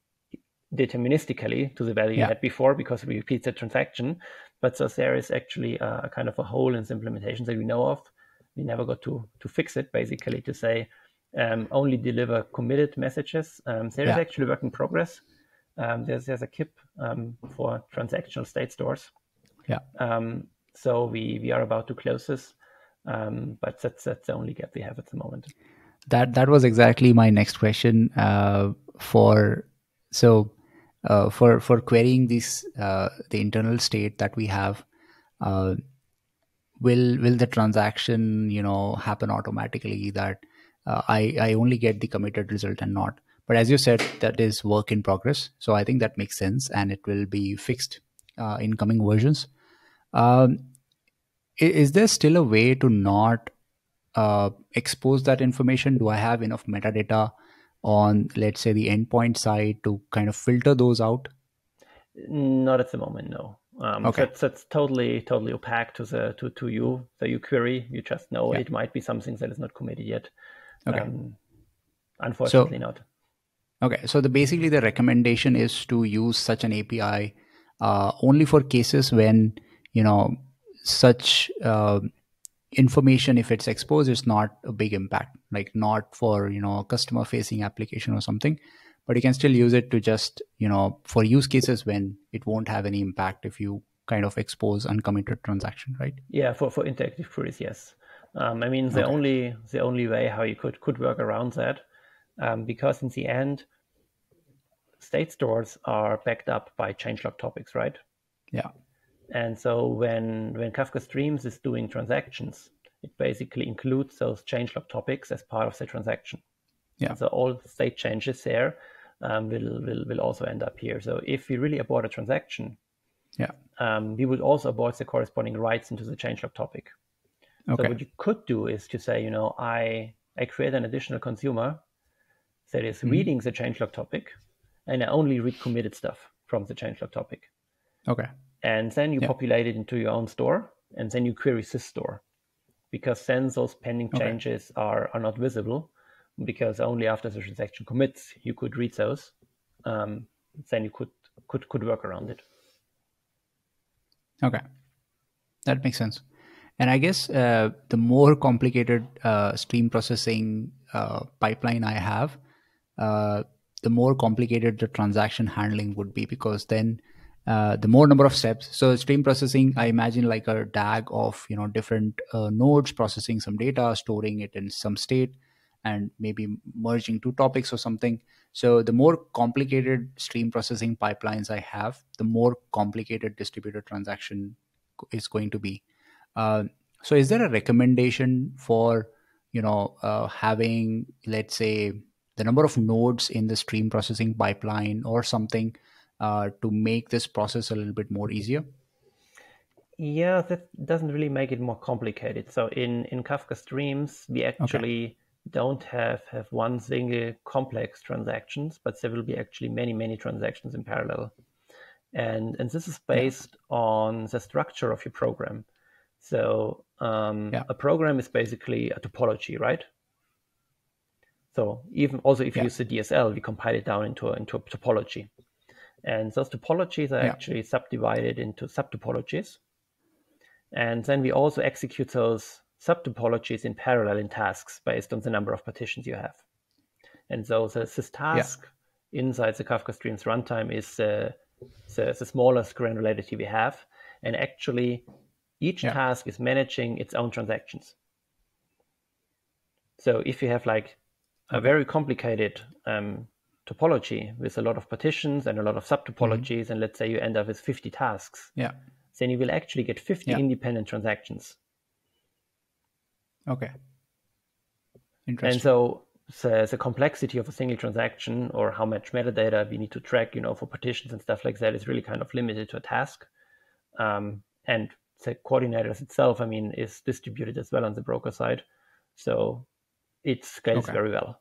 deterministically to the value you Yeah. had before because we repeat the transaction. But so there is actually a kind of a hole in the implementation that we know of. We never got to fix it, basically, to say only deliver committed messages. There is Yeah. actually work in progress. There's a KIP for transactional state stores. Yeah. So we are about to close this, but that's the only gap we have at the moment. That was exactly my next question. For querying this the internal state that we have, will the transaction happen automatically, that I only get the committed result and not? But as you said, that is work in progress, so I think that makes sense and it will be fixed in coming versions. um, is there still a way to not expose that information? Do I have enough metadata on, let's say, the endpoint side to kind of filter those out? Not at the moment, no. Okay. That's totally opaque to you. So you query, you just know Yeah. it might be something that is not committed yet. Okay. Unfortunately, So not. okay, so basically the recommendation is to use such an API only for cases when such information, if it's exposed, is not a big impact, like not for customer facing application or something, but you can still use it to just for use cases when it won't have any impact if you kind of expose uncommitted transaction, right? Yeah, for interactive queries, yes. I mean, the Okay. only way how you could work around that, because in the end, state stores are backed up by changelog topics, right? Yeah. And so when Kafka Streams is doing transactions, it basically includes those changelog topics as part of the transaction. Yeah. So all state changes there will also end up here. So if we really abort a transaction, Yeah. we would also abort the corresponding writes into the changelog topic. So Okay. what you could do is to say, I create an additional consumer that is reading the changelog topic, and I only read committed stuff from the changelog topic. Okay. and then you Yeah. populate it into your own store, and then you query this store, because then those pending Okay. changes are not visible, because only after the transaction commits you could read those. Then you could work around it. Okay. That makes sense. And I guess the more complicated stream processing pipeline I have, uh, the more complicated the transaction handling would be, because then the more number of steps. So stream processing, I imagine like a DAG of different nodes processing some data, storing it in some state, and maybe merging two topics or something. So the more complicated stream processing pipelines I have, the more complicated distributed transaction is going to be. uh, so is there a recommendation for having, let's say, the number of nodes in the stream processing pipeline or something to make this process a little bit more easier? Yeah, that doesn't really make it more complicated. So in Kafka streams, we Okay. actually don't have one single complex transactions, but there will be actually many transactions in parallel. And this is Yeah. based on the structure of your program. So Yeah. a program is basically a topology, right? So even also if you Yeah. use the DSL, we compile it down into a topology. And those topologies are Yeah. actually subdivided into subtopologies. And then we also execute those subtopologies in parallel in tasks based on the number of partitions you have. And so this Yeah. task inside the Kafka Streams runtime is the smallest granularity we have. And actually, each Yeah. task is managing its own transactions. So if you have like a Okay. very complicated topology with a lot of partitions and a lot of subtopologies, and let's say you end up with 50 tasks, Yeah. then you will actually get 50 Yeah. independent transactions. Okay. And Interesting. so the complexity of a single transaction, or how much metadata we need to track, for partitions and stuff like that, is really kind of limited to a task. And the coordinators itself, is distributed as well on the broker side. So it scales Okay. very well.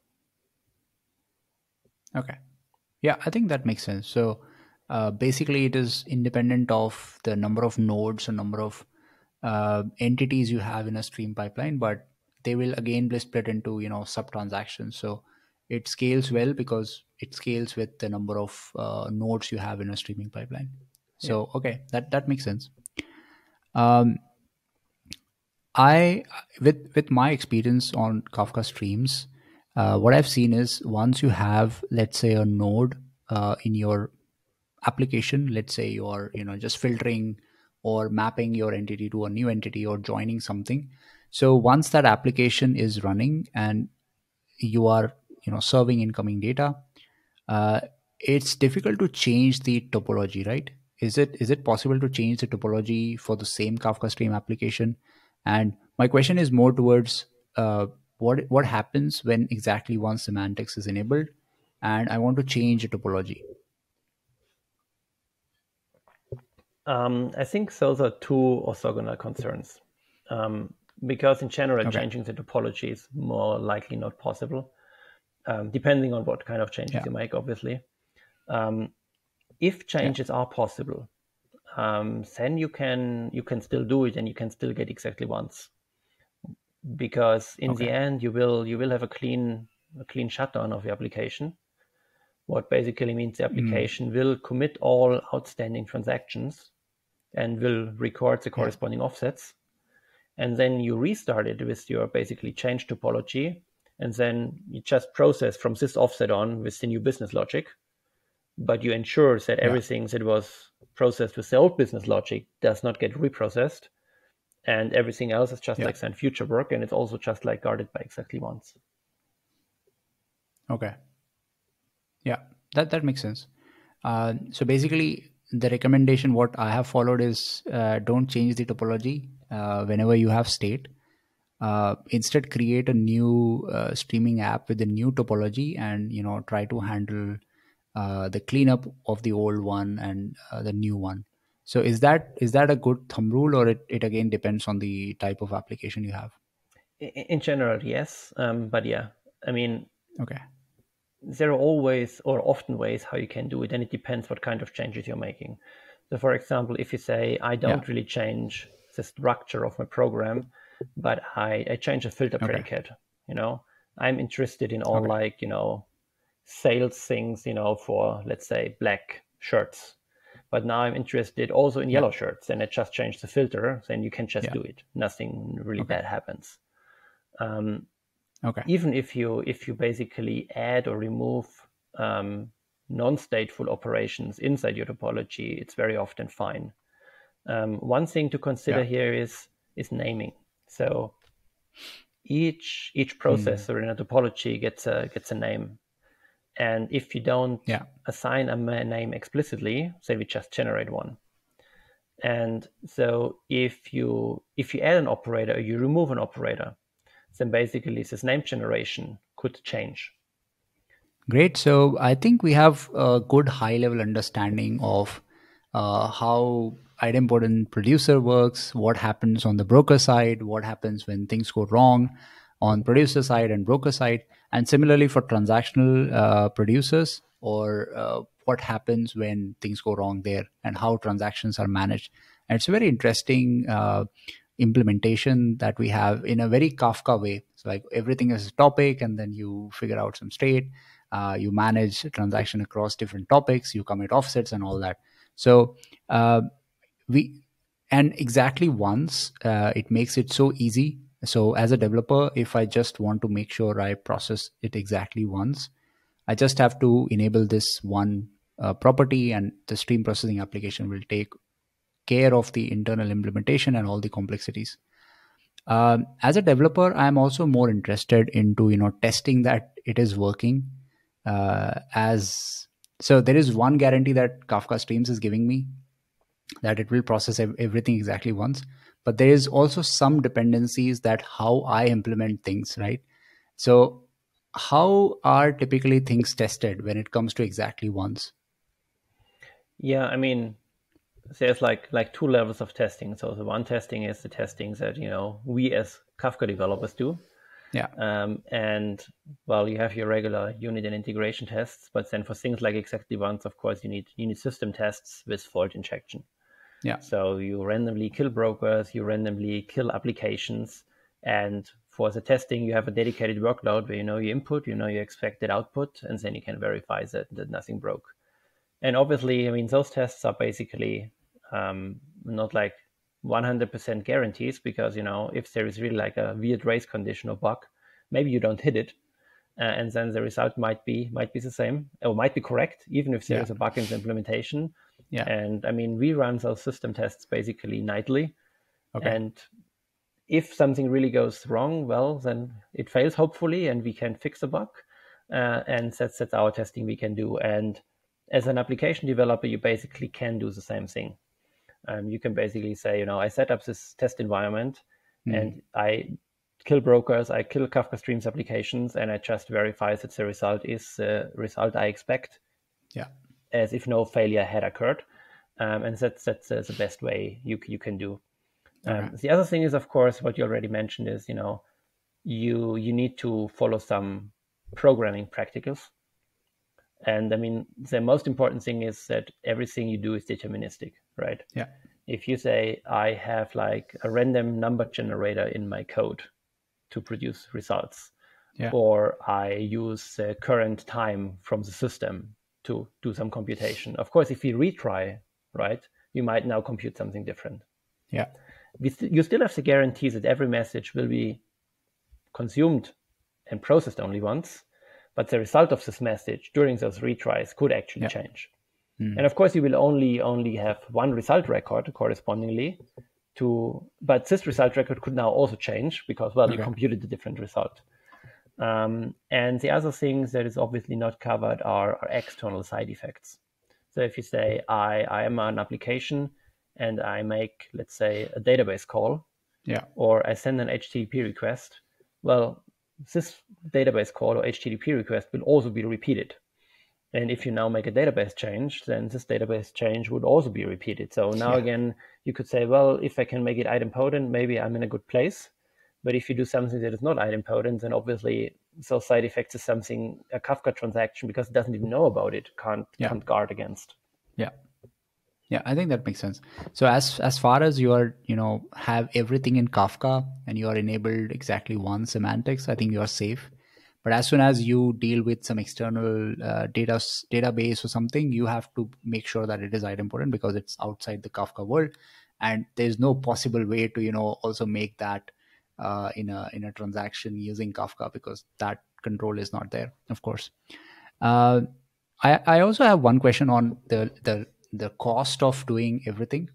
Okay. Yeah, I think that makes sense. So basically, it is independent of the number of nodes or number of entities you have in a stream pipeline, but they will again be split into sub transactions. So it scales well because it scales with the number of nodes you have in a streaming pipeline. Yeah. So okay, that makes sense. Um, I with my experience on Kafka streams, what I've seen is once you have, let's say, a node in your application, let's say you're just filtering or mapping your entity to a new entity or joining something. So once that application is running and you are serving incoming data, uh, it's difficult to change the topology, right? Is it possible to change the topology for the same Kafka stream application? And my question is more towards what happens when exactly once semantics is enabled and I want to change the topology. I think those are two orthogonal concerns. Because in general, Okay. changing the topology is more likely not possible, depending on what kind of changes Yeah. you make, obviously. If Yeah. changes are possible, then you can still do it, and you can still get exactly once, because in the Okay. end you will have a clean shutdown of your application. What basically means the Mm. application will commit all outstanding transactions and will record the Yeah. corresponding offsets, and then you restart it with your basically change topology, and then you just process from this offset on with the new business logic, but you ensure that Yeah. everything that was processed with the old business logic does not get reprocessed, and everything else is just Yeah. like some future work, and it's also just like guarded by exactly once. Okay. Yeah. That makes sense. So basically, the recommendation what I have followed is don't change the topology whenever you have state. Instead, create a new streaming app with a new topology, and try to handle the cleanup of the old one and the new one. So is that a good thumb rule, or it again depends on the type of application you have? In general, yes, but yeah, I mean, Okay. there are always or often ways how you can do it, and it depends what kind of changes you're making. So for example, if you say, I Yeah. don't really change the structure of my program, but I change a filter Okay. predicate, I'm interested in all Okay. sales things, for, let's say, black shirts. But now I'm interested also in Yeah. yellow shirts, and I just change the filter, then you can just Yeah. do it. Nothing really Okay. bad happens. Okay. Even if you basically add or remove non-stateful operations inside your topology, it's very often fine. One thing to consider Yeah. here is naming. So each Mm. processor in a topology gets a name, and if you don't Yeah. assign a name explicitly, say we just generate one. And so if you add an operator or you remove an operator, then basically this name generation could change. Great. So I think we have a good high level understanding of how idempotent producer works, what happens on the broker side, what happens when things go wrong on producer side and broker side, and similarly for transactional producers, or what happens when things go wrong there and how transactions are managed. And it's a very interesting implementation that we have in a very Kafka way. So like everything is a topic, and then you figure out some state. You manage a transaction across different topics, you commit offsets and all that. So uh, we and exactly once, it makes it so easy. So as a developer, if I just want to make sure I process it exactly once, I just have to enable this one property, and the stream processing application will take care of the internal implementation and all the complexities. As a developer, I'm also more interested into testing that it is working. As so, there is one guarantee that Kafka Streams is giving me, that it will process everything exactly once. But there is also some dependencies that how I implement things, right? So, how are typically things tested when it comes to exactly once? Yeah, I mean, there's like two levels of testing. So the one testing is the testing that we as Kafka developers do, Yeah, and well, you have your regular unit and integration tests, but then for things like exactly once, of course, you need system tests with fault injection. yeah, So you randomly kill brokers, you randomly kill applications, and for the testing, you have a dedicated workload where you know your input, you know your expected output, and then you can verify that nothing broke. And obviously, I mean, those tests are basically not like 100% guarantees, because if there is really like a weird race condition or bug, maybe you don't hit it, and then the result might be the same or might be correct, even if there yeah, is a bug in the implementation. yeah. And I mean, we run those system tests basically nightly, Okay, and if something really goes wrong, well, then it fails hopefully, and we can fix the bug, and that's our testing we can do. And as an application developer, you basically can do the same thing. You can basically say, I set up this test environment, mm, and I kill brokers, I kill Kafka Streams applications, and I just verify that the result is the result I expect, yeah, as if no failure had occurred. And that's the best way you can do. okay, The other thing is, of course, what you already mentioned is, you need to follow some programming practicals. And I mean, the most important thing is that everything you do is deterministic, right? yeah, If you say, I have like a random number generator in my code to produce results, yeah, or I use the current time from the system to do some computation. Of course, if you retry, right, you might now compute something different. yeah, You still have the guarantee that every message will be consumed and processed only once, but the result of this message during those retries could actually yeah, change. mm, And of course, you will only have one result record correspondingly but this result record could now also change because, well, you okay, computed a different result. And the other things that is obviously not covered are external side effects. So if you say, I am an application and I make, let's say, a database call, yeah, or I send an HTTP request, well, this database call or HTTP request will also be repeated. And if you now make a database change, then this database change would also be repeated. So now yeah, again, you could say, well, if I can make it idempotent, maybe I'm in a good place. But if you do something that is not idempotent, then obviously those side effects is something a Kafka transaction, because it doesn't even know about it, yeah, can't guard against. yeah. Yeah, I think that makes sense. So as far as you are, have everything in Kafka and you are enabled exactly one semantics, I think you are safe. But as soon as you deal with some external database or something, you have to make sure that it is idempotent because it's outside the Kafka world, and there's no possible way to also make that in a transaction using Kafka because that control is not there, of course. Uh, I also have one question on the cost of doing everything.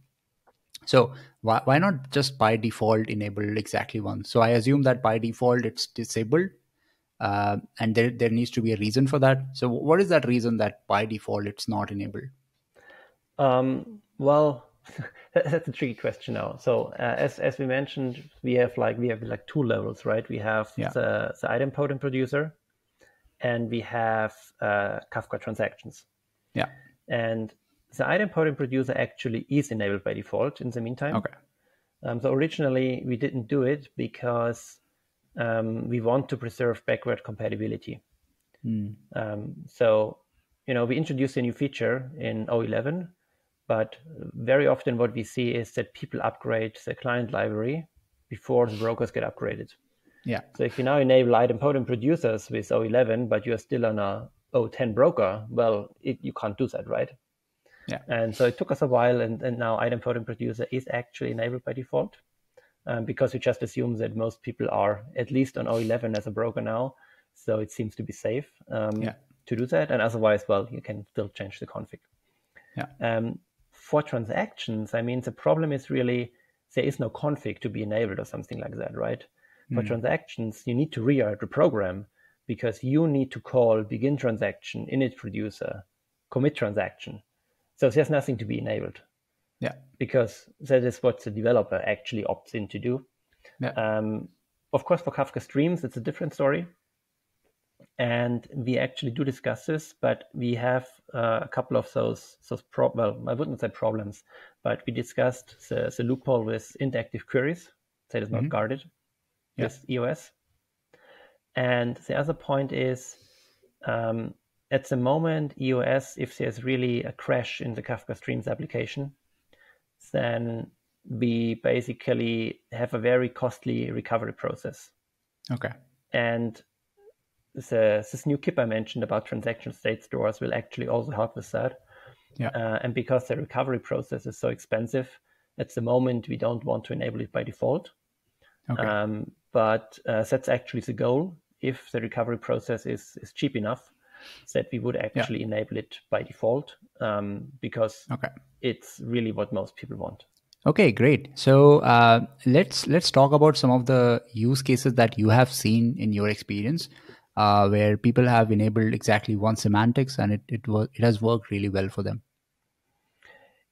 So why not just by default enable exactly one? So I assume that by default it's disabled, and there needs to be a reason for that. So what is that reason that by default it's not enabled? Well, that's a tricky question now. So as we mentioned, we have like two levels, right? We have Yeah. the idempotent producer, and we have Kafka transactions. Yeah. And the idempotent producer actually is enabled by default in the meantime. Okay. So originally we didn't do it because we want to preserve backward compatibility. So, we introduced a new feature in O11, but very often what we see is that people upgrade the client library before the brokers get upgraded. Yeah. So if you now enable idempotent producers with O11, but you're still on a O10 broker, well, you can't do that, right? Yeah. And so it took us a while, and now idempotent producer is actually enabled by default because we just assume that most people are at least on O11 as a broker now. So it seems to be safe to do that. And otherwise, well, you can still change the config. Yeah. For transactions, I mean, the problem is really there is no config to be enabled or something like that, right? For transactions, you need to rewrite the program because you need to call begin transaction, init producer, commit transaction. So there's nothing to be enabled. Yeah. Because that is what the developer actually opts in to do. Yeah. Of course, for Kafka streams, it's a different story. And we actually do discuss this, but we have a couple of those well, I wouldn't say problems, but we discussed the loophole with interactive queries that is not guarded with EOS. And the other point is, at the moment, EOS, if there's really a crash in the Kafka Streams application, then we basically have a very costly recovery process. Okay. And this new KIP I mentioned about transaction state stores will actually also help with that. Yeah. And because the recovery process is so expensive, at the moment, we don't want to enable it by default. Okay. But that's actually the goal. If the recovery process is cheap enough, that we would actually enable it by default because it's really what most people want. Okay, great. So let's talk about some of the use cases that you have seen in your experience, where people have enabled exactly one semantics and it has worked really well for them.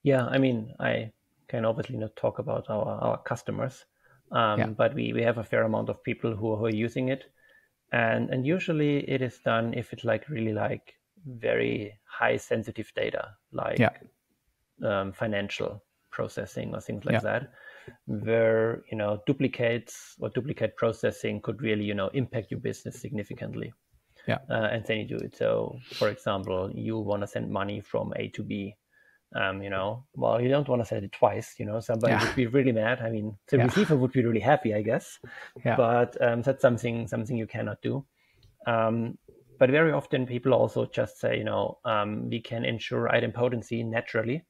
Yeah, I mean, I can obviously not talk about our customers, but we have a fair amount of people who are using it, and usually it is done if it's like really like very high sensitive data, like financial processing or things like that, where duplicates or duplicate processing could really impact your business significantly. And then you do it. So, for example, you want to send money from A to B. Well, you don't want to send it twice. Somebody would be really mad. I mean, the receiver would be really happy, I guess. But that's something you cannot do. But very often people also just say, we can ensure idempotency naturally.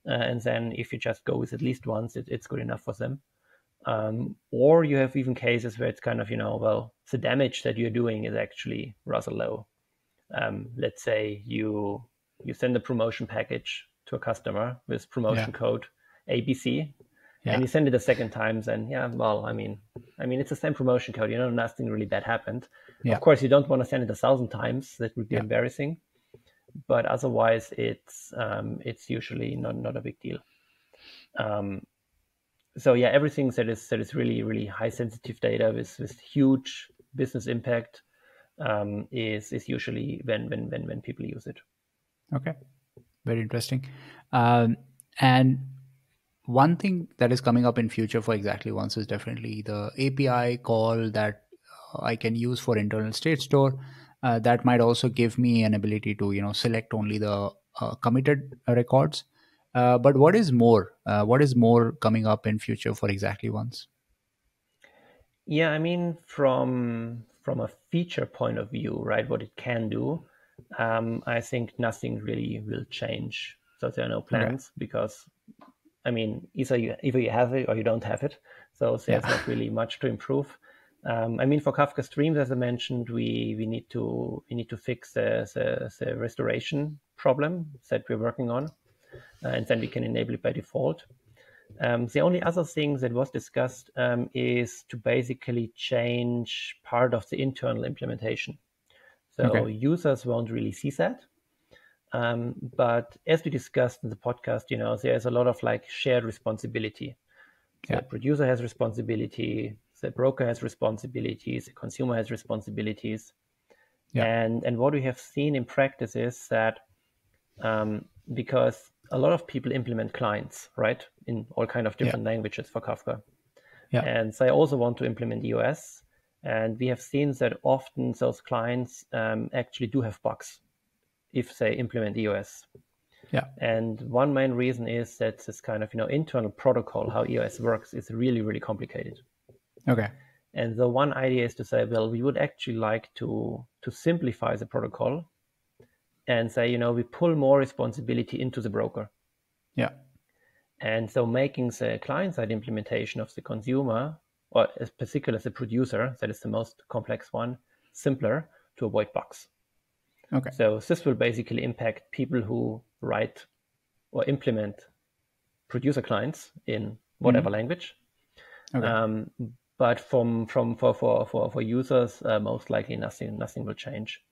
And then if you just go with at least once, it's good enough for them. Or you have even cases where it's kind of, well, the damage that you're doing is actually rather low. Let's say you send a promotion package to a customer with promotion code ABC, and you send it a second time, then well, I mean, it's the same promotion code. Nothing really bad happened. Of course, you don't want to send it 1,000 times. That would be embarrassing. But otherwise, it's usually not a big deal. So everything that is really really high sensitive data with huge business impact is usually when people use it. Okay, very interesting. And one thing that is coming up in future for exactly once is definitely the API call that I can use for internal state store. That might also give me an ability to select only the committed records. But what is more? What is more coming up in future for exactly once? Yeah, I mean, from a feature point of view, right, what it can do, I think nothing really will change. So there are no Okay. plans because, I mean, either you have it or you don't have it. So Yeah. there's not really much to improve. I mean, for Kafka Streams, as I mentioned, we need to fix the restoration problem that we're working on, and then we can enable it by default. The only other thing that was discussed is to basically change part of the internal implementation. So Okay. users won't really see that. But as we discussed in the podcast, there's a lot of like shared responsibility. Yeah. The producer has responsibility, the broker has responsibilities, the consumer has responsibilities. Yeah. And what we have seen in practice is that because a lot of people implement clients, right, in all kind of Yeah. different languages for Kafka. Yeah. And they also want to implement EOS. And we have seen that often those clients actually do have bugs if they implement EOS. Yeah. And one main reason is that this kind of internal protocol, how EOS works, is really, really complicated. Okay. And the one idea is to say, well, we would actually like to simplify the protocol and say, we pull more responsibility into the broker. Yeah. And so making the client-side implementation of the consumer, or in particular the producer, that is the most complex one, simpler to avoid bugs. Okay. So this will basically impact people who write or implement producer clients in whatever language. Okay. But for users, most likely nothing will change.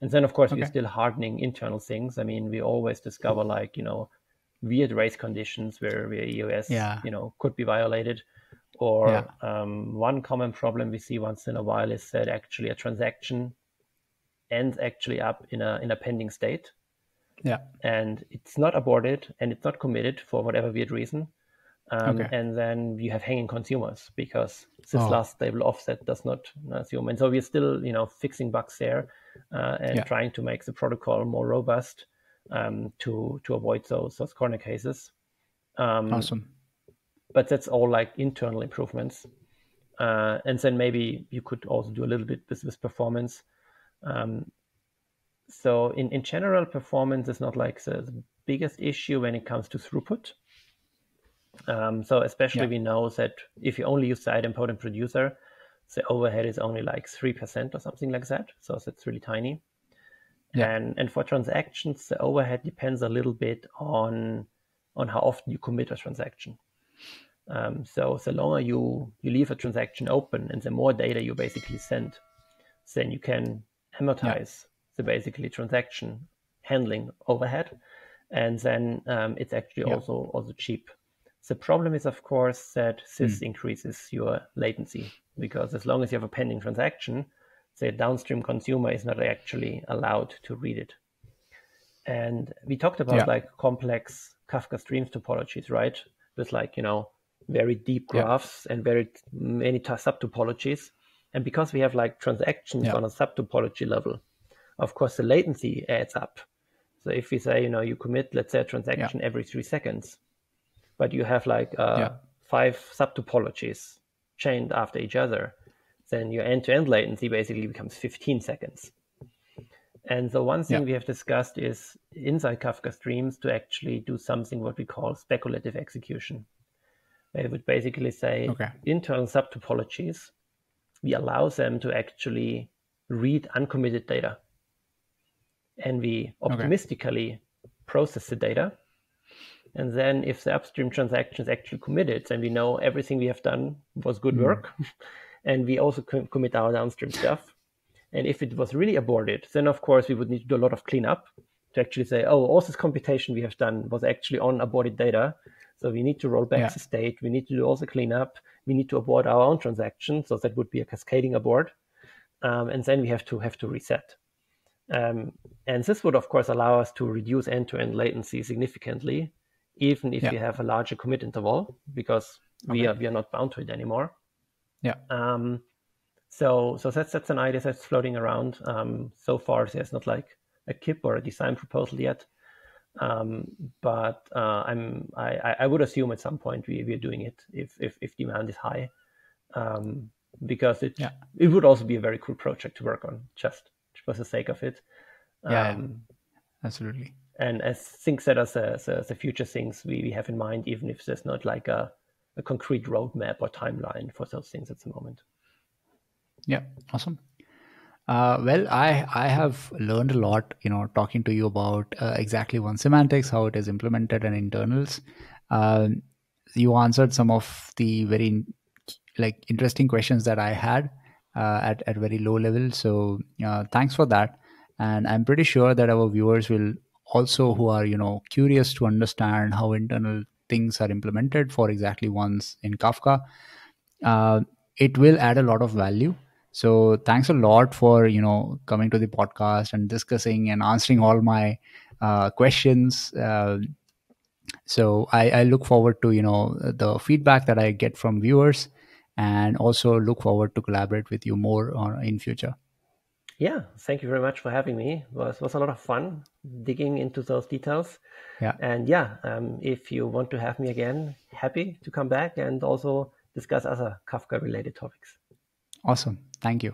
And then of course we're Okay. still hardening internal things. I mean, we always discover like weird race conditions where EOS Yeah. could be violated. Yeah. Or one common problem we see once in a while is that actually a transaction ends actually up in a pending state, Yeah. and it's not aborted and it's not committed for whatever weird reason. Okay. And then you have hanging consumers because this Oh. last stable offset does not assume. And so we're still, fixing bugs there and Yeah. trying to make the protocol more robust to avoid those corner cases. Awesome. But that's all like internal improvements. And then maybe you could also do a little bit with performance. So in general, performance is not like the biggest issue when it comes to throughput. So especially Yeah. we know that if you only use the idempotent producer, the overhead is only like 3% or something like that. So that's really tiny. Yeah. And for transactions, the overhead depends a little bit on how often you commit a transaction. So the longer you leave a transaction open and the more data you basically send, then you can amortize the basically transaction handling overhead. And then it's actually Yeah. also cheap. The problem is, of course, that this increases your latency because as long as you have a pending transaction, the downstream consumer is not actually allowed to read it. And we talked about Yeah. like complex Kafka Streams topologies, right? With like, very deep Yeah. graphs and very many subtopologies. And because we have like transactions Yeah. on a subtopology level, of course, the latency adds up. So if we say, you commit, let's say, a Yeah. transaction every 3 seconds, but you have like Yeah. 5 subtopologies chained after each other, then your end-to-end latency basically becomes 15 seconds. And the one thing Yeah. we have discussed is inside Kafka Streams to actually do something what we call speculative execution. Where it would basically say Okay. internal subtopologies, we allow them to actually read uncommitted data. And we Okay. optimistically process the data. And then if the upstream transaction is actually committed, then we know everything we have done was good work. And we also commit our downstream stuff. And if it was really aborted, then of course we would need to do a lot of cleanup to actually say, oh, all this computation we have done was actually on aborted data. So we need to roll back Yeah. the state. We need to do all the cleanup. We need to abort our own transaction. So that would be a cascading abort. And then we have to reset. And this would, of course, allow us to reduce end-to-end latency significantly, even if Yeah. you have a larger commit interval, because we Okay. are not bound to it anymore. Yeah. So that's an idea that's floating around. So far, there's not like a KIP or a design proposal yet. But I would assume at some point we're doing it if demand is high, because Yeah. it would also be a very cool project to work on, just for the sake of it. Yeah. Absolutely. And as things that are the future things we have in mind, even if there's not like a concrete roadmap or timeline for those things at the moment. Yeah. Awesome. Well, I have learned a lot, talking to you about exactly one semantics, how it is implemented, and internals. Um you answered some of the very interesting questions that I had at very low level. So thanks for that. And I'm pretty sure that our viewers will also, who are curious to understand how internal things are implemented for exactly once in Kafka, uh, it will add a lot of value. So thanks a lot for coming to the podcast and discussing and answering all my questions. So I look forward to the feedback that I get from viewers, and also look forward to collaborate with you more in future. Yeah, thank you very much for having me. It was a lot of fun digging into those details. Yeah. And yeah, if you want to have me again, happy to come back and also discuss other Kafka related topics. Awesome. Thank you.